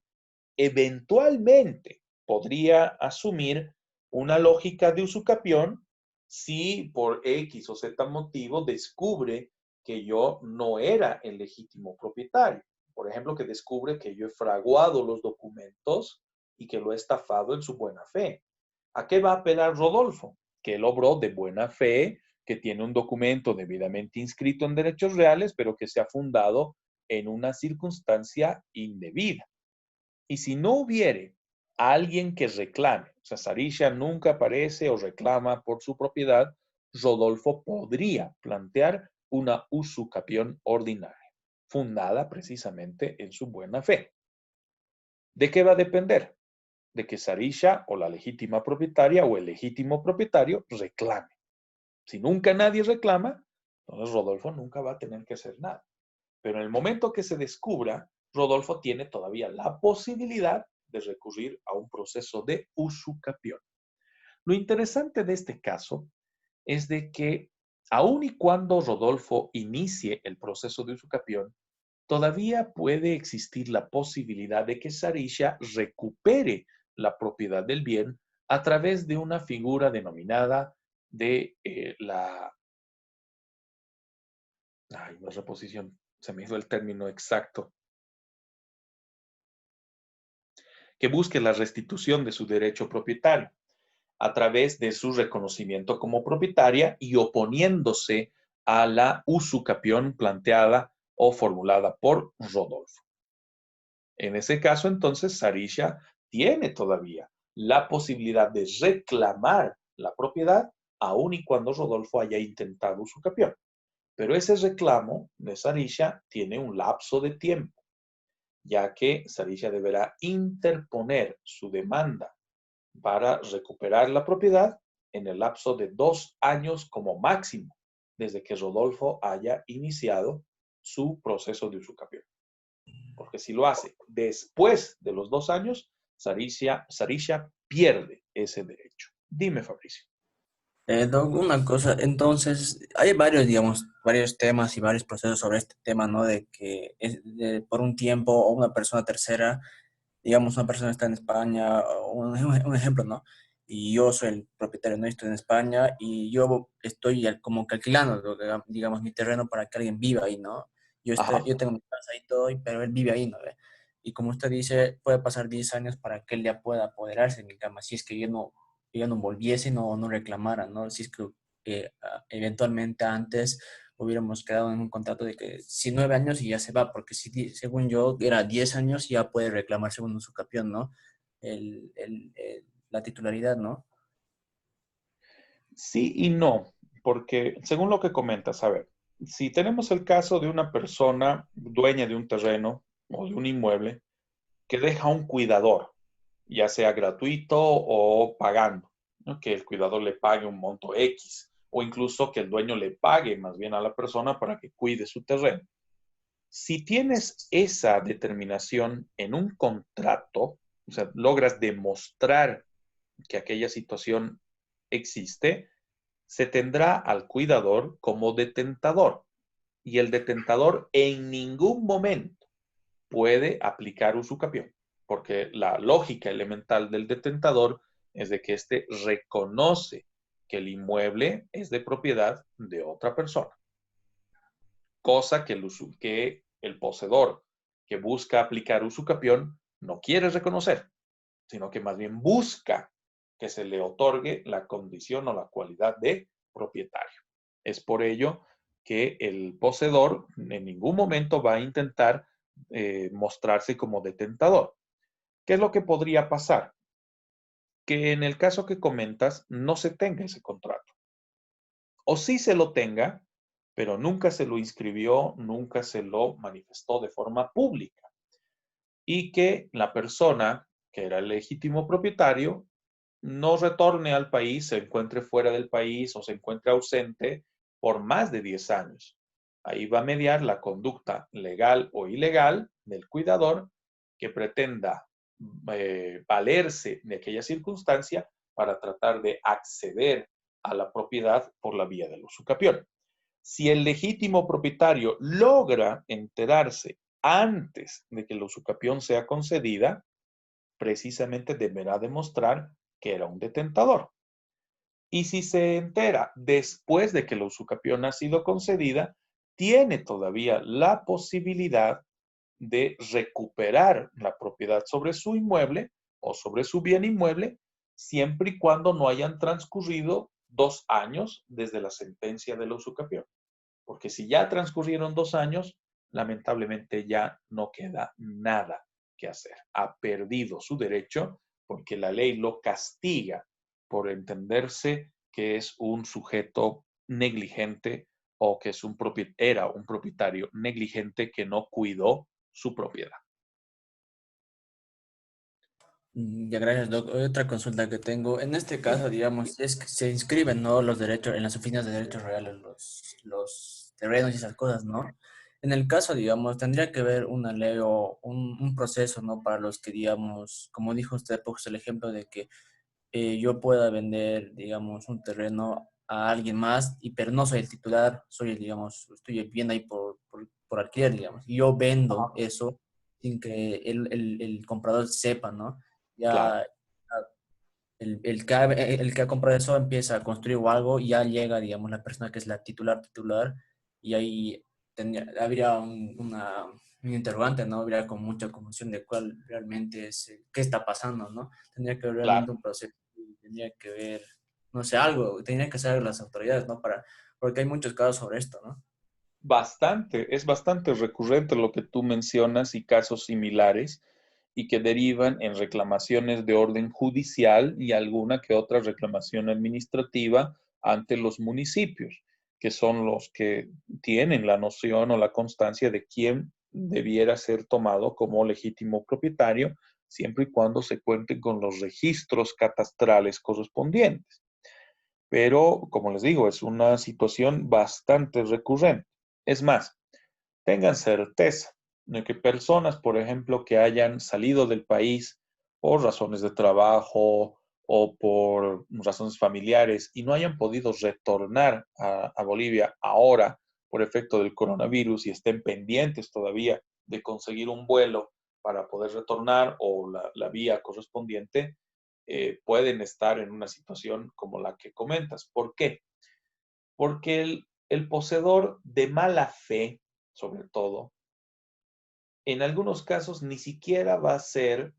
eventualmente podría asumir una lógica de usucapión si por X o Z motivo descubre que yo no era el legítimo propietario. Por ejemplo, que descubre que yo he fraguado los documentos y que lo he estafado en su buena fe. ¿A qué va a apelar Rodolfo? Que él obró de buena fe, que tiene un documento debidamente inscrito en derechos reales, pero que se ha fundado en una circunstancia indebida. Y si no hubiere alguien que reclame, o sea, Sarisha nunca aparece o reclama por su propiedad, Rodolfo podría plantear una usucapión ordinaria, fundada precisamente en su buena fe. ¿De qué va a depender? De que Sarisha o la legítima propietaria o el legítimo propietario reclame. Si nunca nadie reclama, entonces Rodolfo nunca va a tener que hacer nada. Pero en el momento que se descubra, Rodolfo tiene todavía la posibilidad de recurrir a un proceso de usucapión. Lo interesante de este caso es de que aun y cuando Rodolfo inicie el proceso de usucapión, todavía puede existir la posibilidad de que Sarisha recupere la propiedad del bien a través de una figura denominada de no es reposición, se me hizo el término exacto, que busque la restitución de su derecho propietario a través de su reconocimiento como propietaria y oponiéndose a la usucapión planteada o formulada por Rodolfo. En ese caso, entonces, Sarisha tiene todavía la posibilidad de reclamar la propiedad, aun y cuando Rodolfo haya intentado usucapión. Pero ese reclamo de Sarisha tiene un lapso de tiempo, ya que Sarisha deberá interponer su demanda para recuperar la propiedad en el lapso de 2 años como máximo, desde que Rodolfo haya iniciado su proceso de usucapión. Porque si lo hace después de los 2 años, Sarisha pierde ese derecho. Dime, Fabricio. Doc, una cosa, entonces, hay varios, digamos, varios temas y varios procesos sobre este tema, ¿no? De que por un tiempo o una persona tercera, digamos, una persona está en España, o un ejemplo, ¿no? Y yo soy el propietario, no estoy en España y yo estoy como que alquilando, digamos, mi terreno para que alguien viva ahí, ¿no? Ajá. Yo tengo mi casa y todo, pero él vive ahí, ¿no? ¿Ve? Y como usted dice, puede pasar 10 años para que él ya pueda apoderarse de mi cama, si es que yo no volviese, no reclamara, ¿no? Si es que eventualmente antes hubiéramos quedado en un contrato de que si 9 años y ya se va, porque si, según yo era 10 años ya puede reclamar según su capión, ¿no? La titularidad, ¿no? Sí y no, porque según lo que comentas, a ver, si tenemos el caso de una persona dueña de un terreno o de un inmueble que deja un cuidador, ya sea gratuito o pagando, ¿no? Que el cuidador le pague un monto X o incluso que el dueño le pague más bien a la persona para que cuide su terreno. Si tienes esa determinación en un contrato, o sea, logras demostrar que aquella situación existe, se tendrá al cuidador como detentador y el detentador en ningún momento puede aplicar usucapión, porque la lógica elemental del detentador es de que éste reconoce que el inmueble es de propiedad de otra persona, cosa que el poseedor que busca aplicar usucapión no quiere reconocer, sino que más bien busca que se le otorgue la condición o la cualidad de propietario. Es por ello que el poseedor en ningún momento va a intentar mostrarse como detentador. ¿Qué es lo que podría pasar? Que en el caso que comentas no se tenga ese contrato. O sí se lo tenga, pero nunca se lo inscribió, nunca se lo manifestó de forma pública. Y que la persona que era el legítimo propietario no retorne al país, se encuentre fuera del país o se encuentre ausente por más de 10 años. Ahí va a mediar la conducta legal o ilegal del cuidador que pretenda valerse de aquella circunstancia para tratar de acceder a la propiedad por la vía del usucapión. Si el legítimo propietario logra enterarse antes de que la usucapión sea concedida, precisamente deberá demostrar que era un detentador. Y si se entera después de que la usucapión ha sido concedida, tiene todavía la posibilidad de recuperar la propiedad sobre su inmueble o sobre su bien inmueble, siempre y cuando no hayan transcurrido 2 años desde la sentencia de la usucapión. Porque si ya transcurrieron 2 años, lamentablemente ya no queda nada que hacer. Ha perdido su derecho porque la ley lo castiga por entenderse que es un sujeto negligente o que es era un propietario negligente que no cuidó su propiedad. Ya, gracias, Doc. Otra consulta que tengo. En este caso, Dime. digamos, es que se inscriben, ¿no? Los derechos, en las oficinas de derechos reales, los terrenos y esas cosas, ¿no? En el caso, digamos, tendría que haber una ley o un proceso, ¿no? Para los que, digamos, como dijo usted, pues el ejemplo de que yo pueda vender, digamos, un terreno a alguien más, pero no soy el titular, soy el, digamos, estoy viviendo ahí por alquiler, digamos, y yo vendo Ajá. eso sin que el comprador sepa, ¿no? Claro, Ya el que ha comprado eso empieza a construir o algo y ya llega, digamos, la persona que es la titular, y ahí habría un interrogante, ¿no? Habría con mucha confusión de cuál realmente es, qué está pasando, ¿no? Tendría que haber claro. realmente un proceso, tendría que ver, no sé, algo, tendría que hacer las autoridades, ¿no? Porque hay muchos casos sobre esto, ¿no? Es bastante recurrente lo que tú mencionas y casos similares. y que derivan en reclamaciones de orden judicial y alguna que otra reclamación administrativa ante los municipios, que son los que tienen la noción o la constancia de quién debiera ser tomado como legítimo propietario, siempre y cuando se cuenten con los registros catastrales correspondientes. Pero, como les digo, es una situación bastante recurrente. Es más, tengan certeza de que personas, por ejemplo, que hayan salido del país por razones de trabajo o por razones familiares y no hayan podido retornar a Bolivia ahora por efecto del coronavirus y estén pendientes todavía de conseguir un vuelo para poder retornar o la vía correspondiente, pueden estar en una situación como la que comentas. ¿Por qué? Porque el poseedor de mala fe, sobre todo, en algunos casos ni siquiera va a ser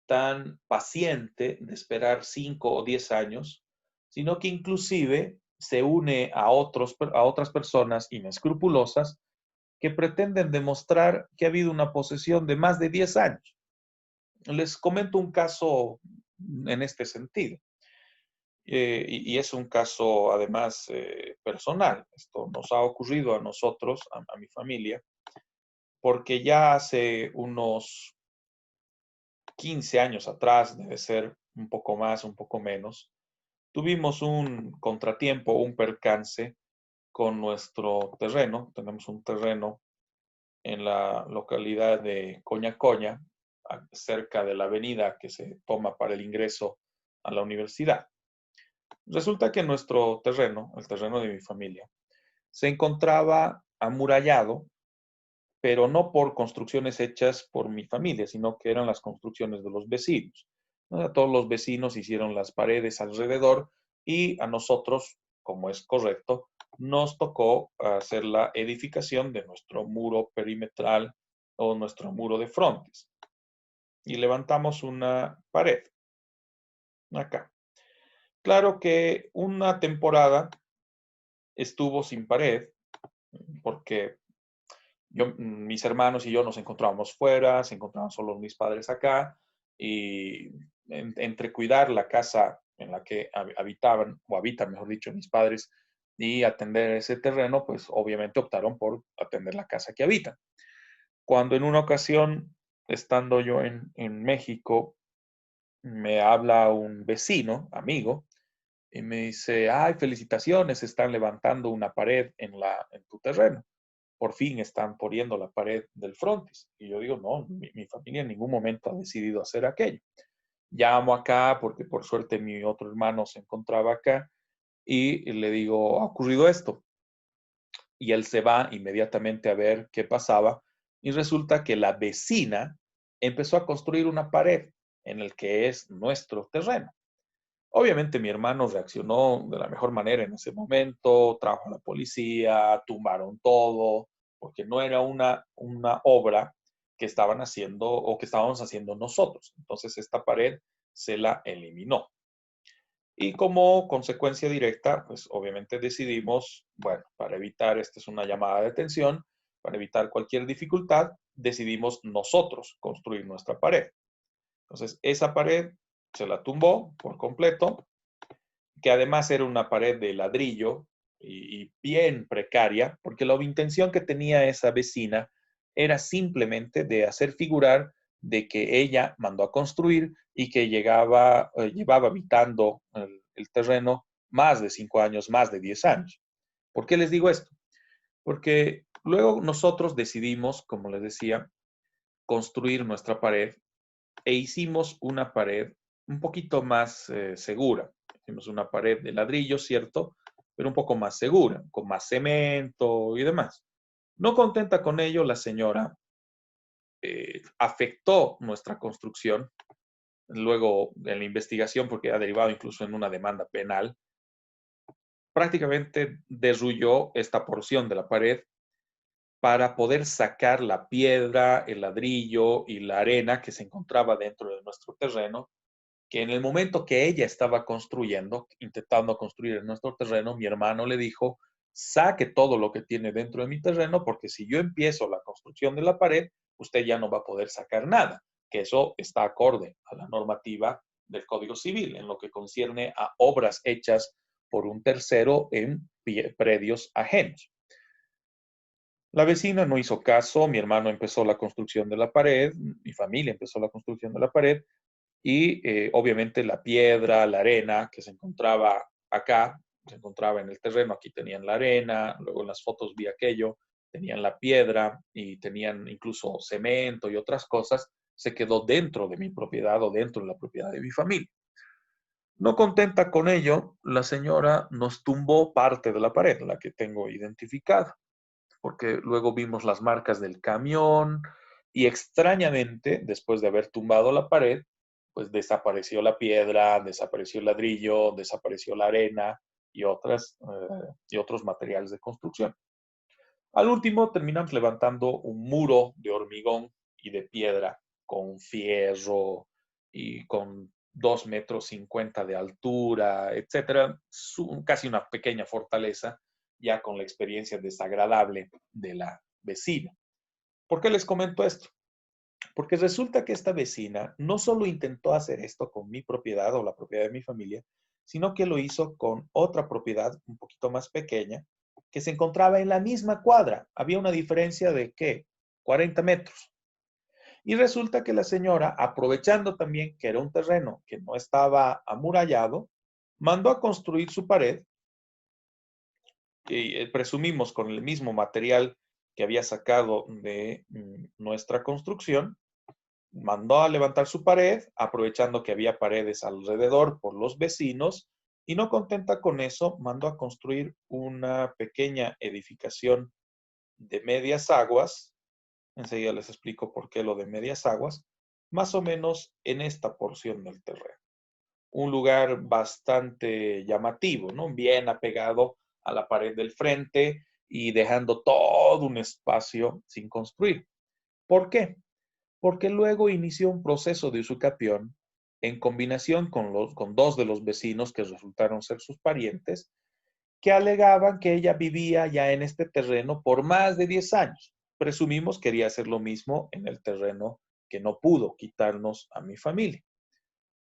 tan paciente de esperar 5 o 10 años, sino que inclusive se une a otras personas inescrupulosas que pretenden demostrar que ha habido una posesión de más de 10 años. Les comento un caso en este sentido. Y es un caso además personal. Esto nos ha ocurrido a nosotros, a mi familia, porque ya hace unos 15 años atrás, debe ser un poco más, un poco menos, tuvimos un contratiempo, un percance con nuestro terreno. Tenemos un terreno en la localidad de Coña, cerca de la avenida que se toma para el ingreso a la universidad. Resulta que nuestro terreno, el terreno de mi familia, se encontraba amurallado, pero no por construcciones hechas por mi familia, sino que eran las construcciones de los vecinos. ¿No? Todos los vecinos hicieron las paredes alrededor y a nosotros, como es correcto, nos tocó hacer la edificación de nuestro muro perimetral o nuestro muro de frontis. Y levantamos una pared acá. Claro que una temporada estuvo sin pared porque mis hermanos y yo nos encontrábamos fuera, se encontraban solo mis padres acá, y entre cuidar la casa en la que habitaban, o habitan, mejor dicho, mis padres, y atender ese terreno, pues obviamente optaron por atender la casa que habitan. Cuando en una ocasión, estando yo en México, me habla un vecino, amigo, y me dice, ay, felicitaciones, están levantando una pared en tu terreno. Por fin están poniendo la pared del frontis. Y yo digo, no, mi familia en ningún momento ha decidido hacer aquello. Llamo acá porque por suerte mi otro hermano se encontraba acá y le digo, ha ocurrido esto. Y él se va inmediatamente a ver qué pasaba y resulta que la vecina empezó a construir una pared en el que es nuestro terreno. Obviamente mi hermano reaccionó de la mejor manera en ese momento, trajo a la policía, tumbaron todo, porque no era una obra que estaban haciendo o que estábamos haciendo nosotros. Entonces esta pared se la eliminó. Y como consecuencia directa, pues obviamente decidimos, bueno, para evitar, esta es una llamada de atención, para evitar cualquier dificultad, decidimos nosotros construir nuestra pared. Entonces esa pared se la tumbó por completo, que además era una pared de ladrillo y bien precaria, porque la intención que tenía esa vecina era simplemente de hacer figurar de que ella mandó a construir y que llevaba habitando el terreno más de 5 años, más de 10 años. ¿Por qué les digo esto? Porque luego nosotros decidimos, como les decía, construir nuestra pared e hicimos una pared un poquito más segura. Hicimos una pared de ladrillo, ¿cierto? Pero un poco más segura, con más cemento y demás. No contenta con ello, la señora afectó nuestra construcción. Luego, en la investigación, porque ha derivado incluso en una demanda penal, prácticamente derruyó esta porción de la pared para poder sacar la piedra, el ladrillo y la arena que se encontraba dentro de nuestro terreno, que en el momento que ella estaba construyendo, intentando construir en nuestro terreno, mi hermano le dijo, saque todo lo que tiene dentro de mi terreno, porque si yo empiezo la construcción de la pared, usted ya no va a poder sacar nada, que eso está acorde a la normativa del Código Civil en lo que concierne a obras hechas por un tercero en predios ajenos. La vecina no hizo caso, mi hermano empezó la construcción de la pared, mi familia empezó la construcción de la pared y obviamente la piedra, la arena que se encontraba acá, se encontraba en el terreno, aquí tenían la arena, luego en las fotos vi aquello, tenían la piedra y tenían incluso cemento y otras cosas, se quedó dentro de mi propiedad o dentro de la propiedad de mi familia. No contenta con ello, la señora nos tumbó parte de la pared, la que tengo identificada, porque luego vimos las marcas del camión y extrañamente, después de haber tumbado la pared, pues desapareció la piedra, desapareció el ladrillo, desapareció la arena y otros materiales de construcción. Al último terminamos levantando un muro de hormigón y de piedra con fierro y con 2,50 metros de altura, etcétera, casi una pequeña fortaleza, ya con la experiencia desagradable de la vecina. ¿Por qué les comento esto? Porque resulta que esta vecina no solo intentó hacer esto con mi propiedad o la propiedad de mi familia, sino que lo hizo con otra propiedad un poquito más pequeña que se encontraba en la misma cuadra. Había una diferencia de, ¿qué? 40 metros. Y resulta que la señora, aprovechando también que era un terreno que no estaba amurallado, mandó a construir su pared, y presumimos con el mismo material que había sacado de nuestra construcción, mandó a levantar su pared, aprovechando que había paredes alrededor por los vecinos, y no contenta con eso, mandó a construir una pequeña edificación de medias aguas. Enseguida les explico por qué lo de medias aguas, más o menos en esta porción del terreno. Un lugar bastante llamativo, ¿no? Bien apegado a la pared del frente y dejando todo un espacio sin construir. ¿Por qué? Porque luego inició un proceso de usucapión en combinación con dos de los vecinos que resultaron ser sus parientes, que alegaban que ella vivía ya en este terreno por más de 10 años. Presumimos quería hacer lo mismo en el terreno que no pudo quitarnos a mi familia.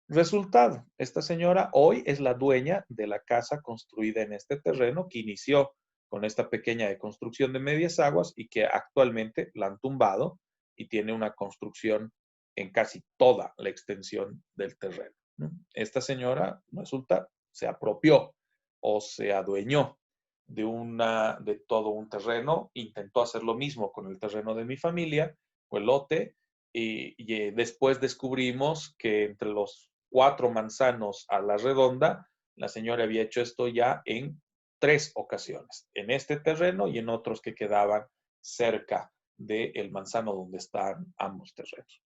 Resultado, esta señora hoy es la dueña de la casa construida en este terreno que inició con esta pequeña construcción de medias aguas y que actualmente la han tumbado y tiene una construcción en casi toda la extensión del terreno. Esta señora, resulta, se apropió o se adueñó de todo un terreno, intentó hacer lo mismo con el terreno de mi familia, o el lote, y después descubrimos que entre los 4 manzanos a la redonda, la señora había hecho esto ya en 3 ocasiones, en este terreno y en otros que quedaban cerca del manzano donde están ambos terrenos.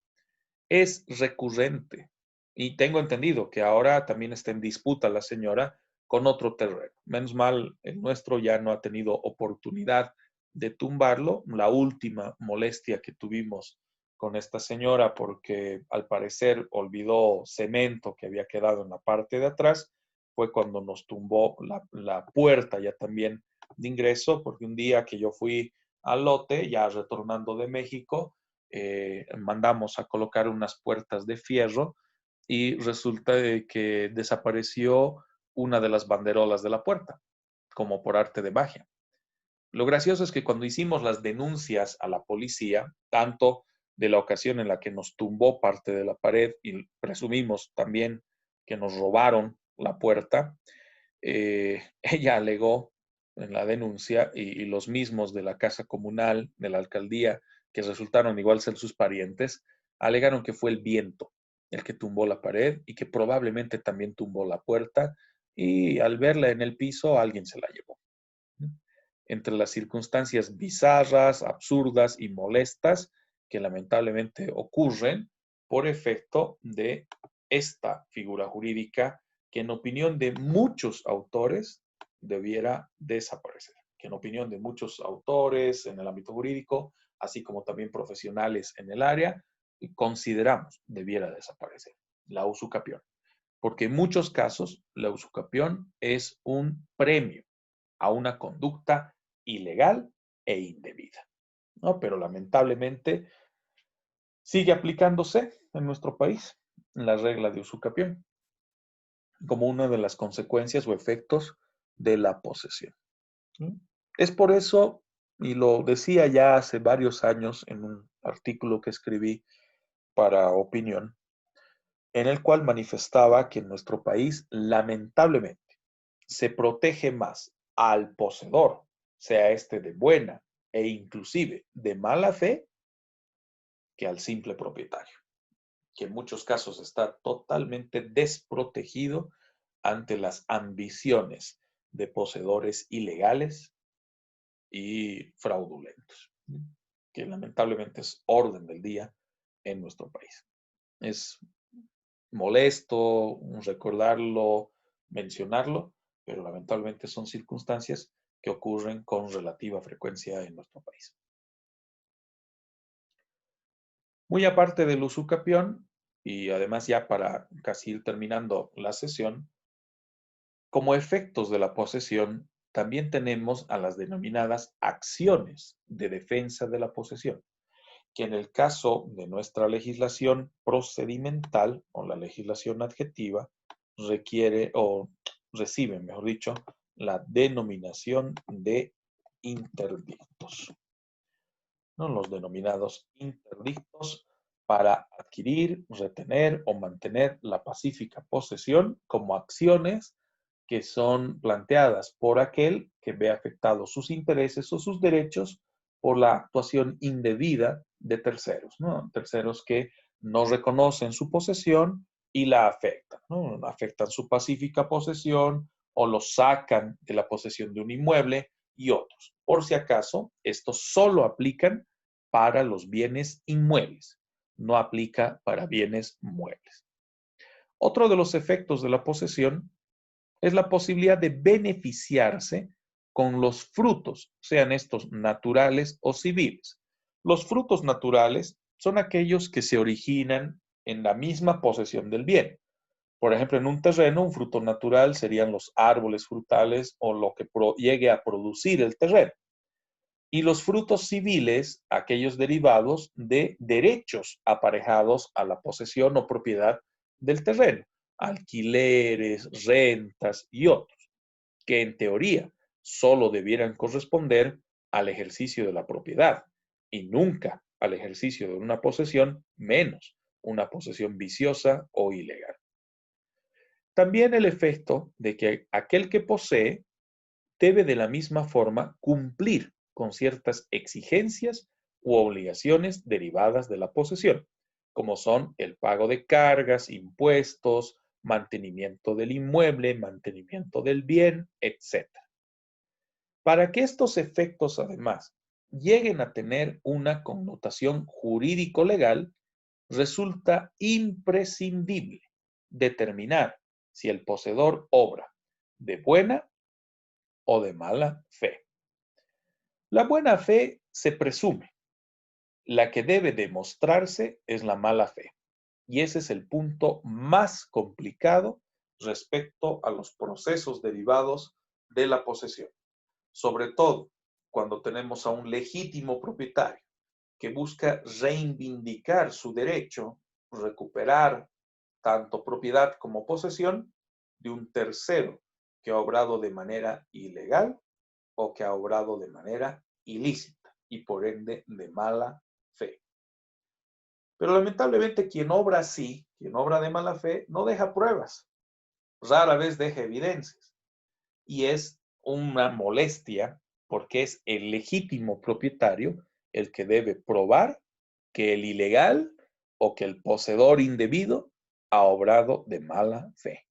Es recurrente y tengo entendido que ahora también está en disputa la señora con otro terreno. Menos mal, el nuestro ya no ha tenido oportunidad de tumbarlo. La última molestia que tuvimos con esta señora, porque al parecer olvidó cemento que había quedado en la parte de atrás, fue cuando nos tumbó la puerta ya también de ingreso, porque un día que yo fui al lote, ya retornando de México, mandamos a colocar unas puertas de fierro y resulta de que desapareció una de las banderolas de la puerta, como por arte de magia. Lo gracioso es que cuando hicimos las denuncias a la policía, tanto de la ocasión en la que nos tumbó parte de la pared y presumimos también que nos robaron la puerta, ella alegó en la denuncia y los mismos de la casa comunal, de la alcaldía, que resultaron igual ser sus parientes, alegaron que fue el viento el que tumbó la pared y que probablemente también tumbó la puerta y al verla en el piso alguien se la llevó. Entre las circunstancias bizarras, absurdas y molestas que lamentablemente ocurren por efecto de esta figura jurídica que en opinión de muchos autores debiera desaparecer, que en opinión de muchos autores en el ámbito jurídico, así como también profesionales en el área, consideramos debiera desaparecer, la usucapión. Porque en muchos casos la usucapión es un premio a una conducta ilegal e indebida, ¿no? Pero lamentablemente sigue aplicándose en nuestro país, la regla de usucapión, como una de las consecuencias o efectos de la posesión. ¿Sí? Es por eso, y lo decía ya hace varios años en un artículo que escribí para Opinión, en el cual manifestaba que en nuestro país, lamentablemente, se protege más al poseedor, sea este de buena e inclusive de mala fe, que al simple propietario, que en muchos casos está totalmente desprotegido ante las ambiciones de poseedores ilegales y fraudulentos, que lamentablemente es orden del día en nuestro país. Es molesto recordarlo, mencionarlo, pero lamentablemente son circunstancias que ocurren con relativa frecuencia en nuestro país. Muy aparte del usucapión, y además ya para casi ir terminando la sesión, como efectos de la posesión, también tenemos a las denominadas acciones de defensa de la posesión, que en el caso de nuestra legislación procedimental o la legislación adjetiva requiere o recibe, mejor dicho, la denominación de interdictos, ¿no? Los denominados interdictos para adquirir, retener o mantener la pacífica posesión como acciones que son planteadas por aquel que ve afectados sus intereses o sus derechos por la actuación indebida de terceros, ¿no? Terceros que no reconocen su posesión y la afectan, ¿no? Afectan su pacífica posesión o lo sacan de la posesión de un inmueble y otros. Por si acaso, estos solo aplican para los bienes inmuebles, no aplica para bienes muebles. Otro de los efectos de la posesión es la posibilidad de beneficiarse con los frutos, sean estos naturales o civiles. Los frutos naturales son aquellos que se originan en la misma posesión del bien. Por ejemplo, en un terreno, un fruto natural serían los árboles frutales o lo que llegue a producir el terreno. Y los frutos civiles, aquellos derivados de derechos aparejados a la posesión o propiedad del terreno, alquileres, rentas y otros, que en teoría solo debieran corresponder al ejercicio de la propiedad y nunca al ejercicio de una posesión, menos una posesión viciosa o ilegal. También el efecto de que aquel que posee debe de la misma forma cumplir con ciertas exigencias u obligaciones derivadas de la posesión, como son el pago de cargas, impuestos, mantenimiento del inmueble, mantenimiento del bien, etc. Para que estos efectos, además, lleguen a tener una connotación jurídico-legal, resulta imprescindible determinar si el poseedor obra de buena o de mala fe. La buena fe se presume. La que debe demostrarse es la mala fe. Y ese es el punto más complicado respecto a los procesos derivados de la posesión. Sobre todo cuando tenemos a un legítimo propietario que busca reivindicar su derecho, recuperar tanto propiedad como posesión de un tercero que ha obrado de manera ilegal o que ha obrado de manera ilícita y por ende de mala fe. Pero lamentablemente quien obra así, quien obra de mala fe, no deja pruebas, rara vez deja evidencias y es una molestia porque es el legítimo propietario el que debe probar que el ilegal o que el poseedor indebido ha obrado de mala fe.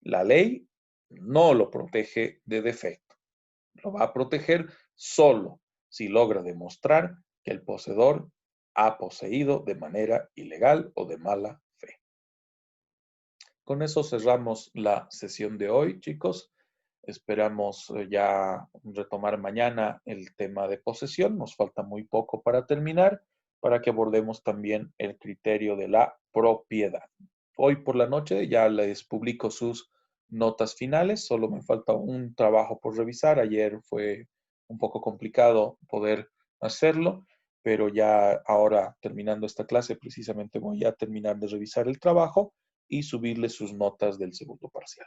La ley no lo protege de defecto. Lo va a proteger solo si logra demostrar que el poseedor ha poseído de manera ilegal o de mala fe. Con eso cerramos la sesión de hoy, chicos. Esperamos ya retomar mañana el tema de posesión. Nos falta muy poco para terminar, para que abordemos también el criterio de la propiedad. Hoy por la noche ya les publico sus notas finales. Solo me falta un trabajo por revisar. Ayer fue un poco complicado poder hacerlo, pero ya ahora terminando esta clase precisamente voy a terminar de revisar el trabajo y subirles sus notas del segundo parcial.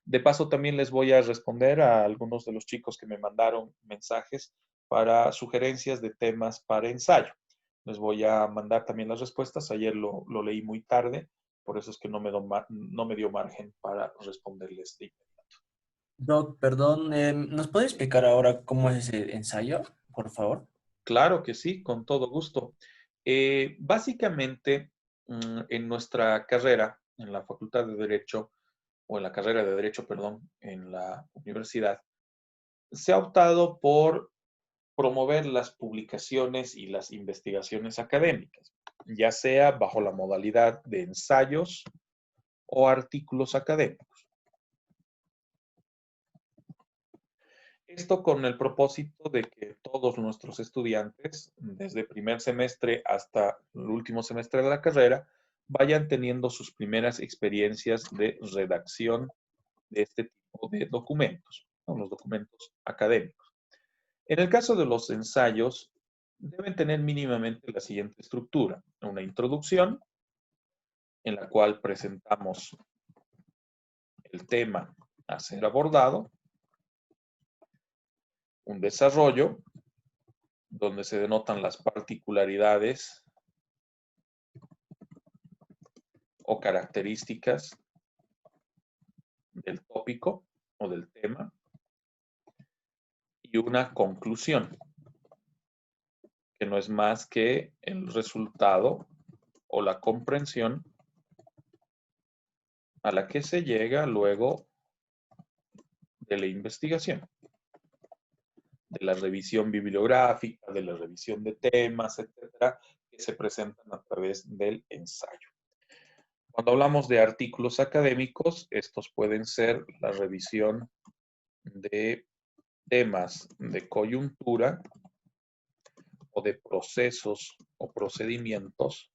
De paso, también les voy a responder a algunos de los chicos que me mandaron mensajes para sugerencias de temas para ensayo. Les voy a mandar también las respuestas. Ayer lo leí muy tarde, por eso es que no me dio margen para responderles de inmediato. Doc, perdón, ¿nos puede explicar ahora cómo es ese ensayo, por favor? Claro que sí, con todo gusto. Básicamente, en nuestra carrera, en la Facultad de Derecho, o en la carrera de Derecho, perdón, en la universidad, se ha optado por promover las publicaciones y las investigaciones académicas, ya sea bajo la modalidad de ensayos o artículos académicos. Esto con el propósito de que todos nuestros estudiantes, desde primer semestre hasta el último semestre de la carrera, vayan teniendo sus primeras experiencias de redacción de este tipo de documentos, ¿no? Los documentos académicos. En el caso de los ensayos, deben tener mínimamente la siguiente estructura: una introducción, en la cual presentamos el tema a ser abordado, un desarrollo, donde se denotan las particularidades o características del tópico o del tema, y una conclusión, que no es más que el resultado o la comprensión a la que se llega luego de la investigación, de la revisión bibliográfica, de la revisión de temas, etcétera, que se presentan a través del ensayo. Cuando hablamos de artículos académicos, estos pueden ser la revisión de temas de coyuntura o de procesos o procedimientos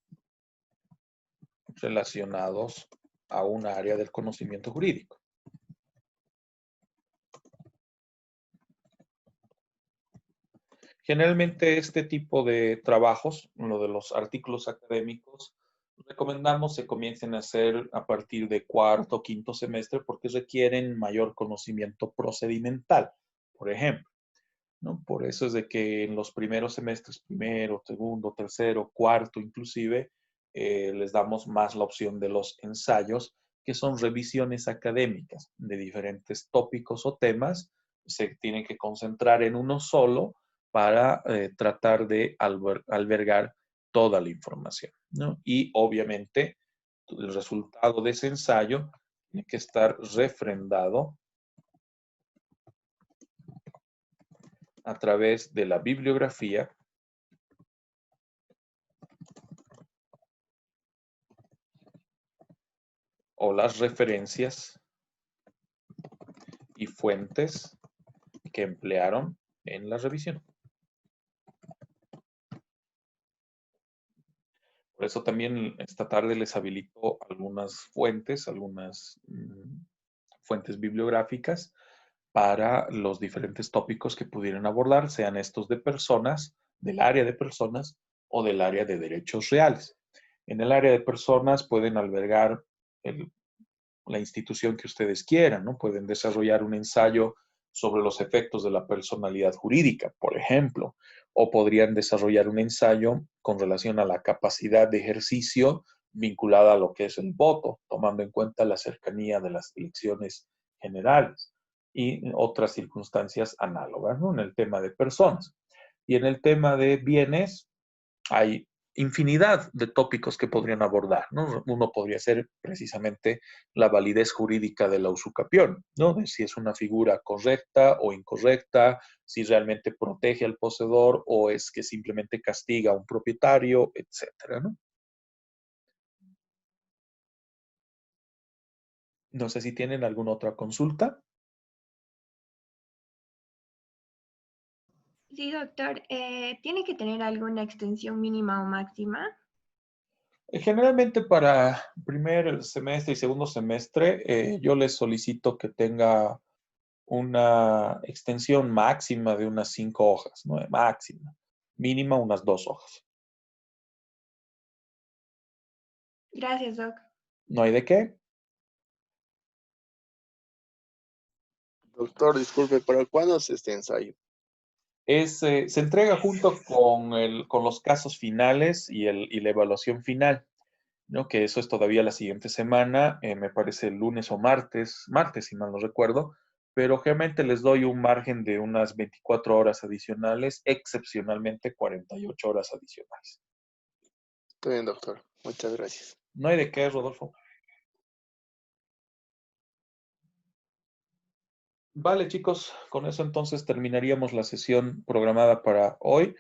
relacionados a un área del conocimiento jurídico. Generalmente este tipo de trabajos, lo de los artículos académicos, recomendamos se comiencen a hacer a partir de cuarto o quinto semestre porque requieren mayor conocimiento procedimental, por ejemplo, ¿no? Por eso es de que en los primeros semestres, primero, segundo, tercero, cuarto inclusive, les damos más la opción de los ensayos, que son revisiones académicas de diferentes tópicos o temas. Se tienen que concentrar en uno solo para tratar de albergar toda la información, ¿no? Y obviamente el resultado de ese ensayo tiene que estar refrendado a través de la bibliografía o las referencias y fuentes que emplearon en la revisión. Por eso también esta tarde les habilito algunas fuentes, fuentes bibliográficas para los diferentes tópicos que pudieran abordar, sean estos de personas, del área de personas o del área de derechos reales. En el área de personas pueden albergar la institución que ustedes quieran, ¿no? Pueden desarrollar un ensayo sobre los efectos de la personalidad jurídica, por ejemplo, o podrían desarrollar un ensayo con relación a la capacidad de ejercicio vinculada a lo que es el voto, tomando en cuenta la cercanía de las elecciones generales y otras circunstancias análogas, ¿no? En el tema de personas. Y en el tema de bienes hay infinidad de tópicos que podrían abordar, ¿no? Uno podría ser precisamente la validez jurídica de la usucapión, ¿no? De si es una figura correcta o incorrecta, si realmente protege al poseedor o es que simplemente castiga a un propietario, etcétera, ¿no? No sé si tienen alguna otra consulta. Sí, doctor. ¿Tiene que tener alguna extensión mínima o máxima? Generalmente para primer semestre y segundo semestre, yo les solicito que tenga una extensión máxima de unas 5 hojas, ¿no? Máxima. Mínima unas 2 hojas. Gracias, Doc. No hay de qué. Doctor, disculpe, ¿para cuándo es este ensayo? Se entrega junto con los casos finales y la evaluación final, ¿no? Que eso es todavía la siguiente semana, me parece el lunes o martes si mal no recuerdo, pero generalmente les doy un margen de unas 24 horas adicionales, excepcionalmente 48 horas adicionales. Está bien, doctor. Muchas gracias. No hay de qué, Rodolfo. Vale, chicos, con eso entonces terminaríamos la sesión programada para hoy.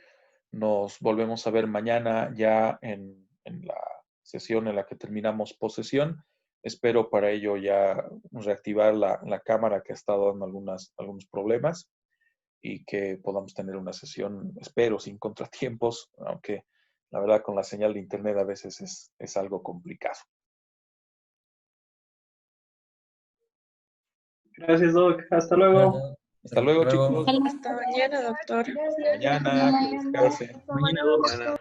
Nos volvemos a ver mañana ya en la sesión en la que terminamos posesión. Espero para ello ya reactivar la cámara que ha estado dando algunos problemas y que podamos tener una sesión, espero, sin contratiempos, aunque la verdad con la señal de internet a veces es algo complicado. Gracias, Doc. Hasta luego. Hasta luego, Luego. chicos. Hasta mañana, doctor. Mañana, que descansen. Mañana, Doc. Mañana.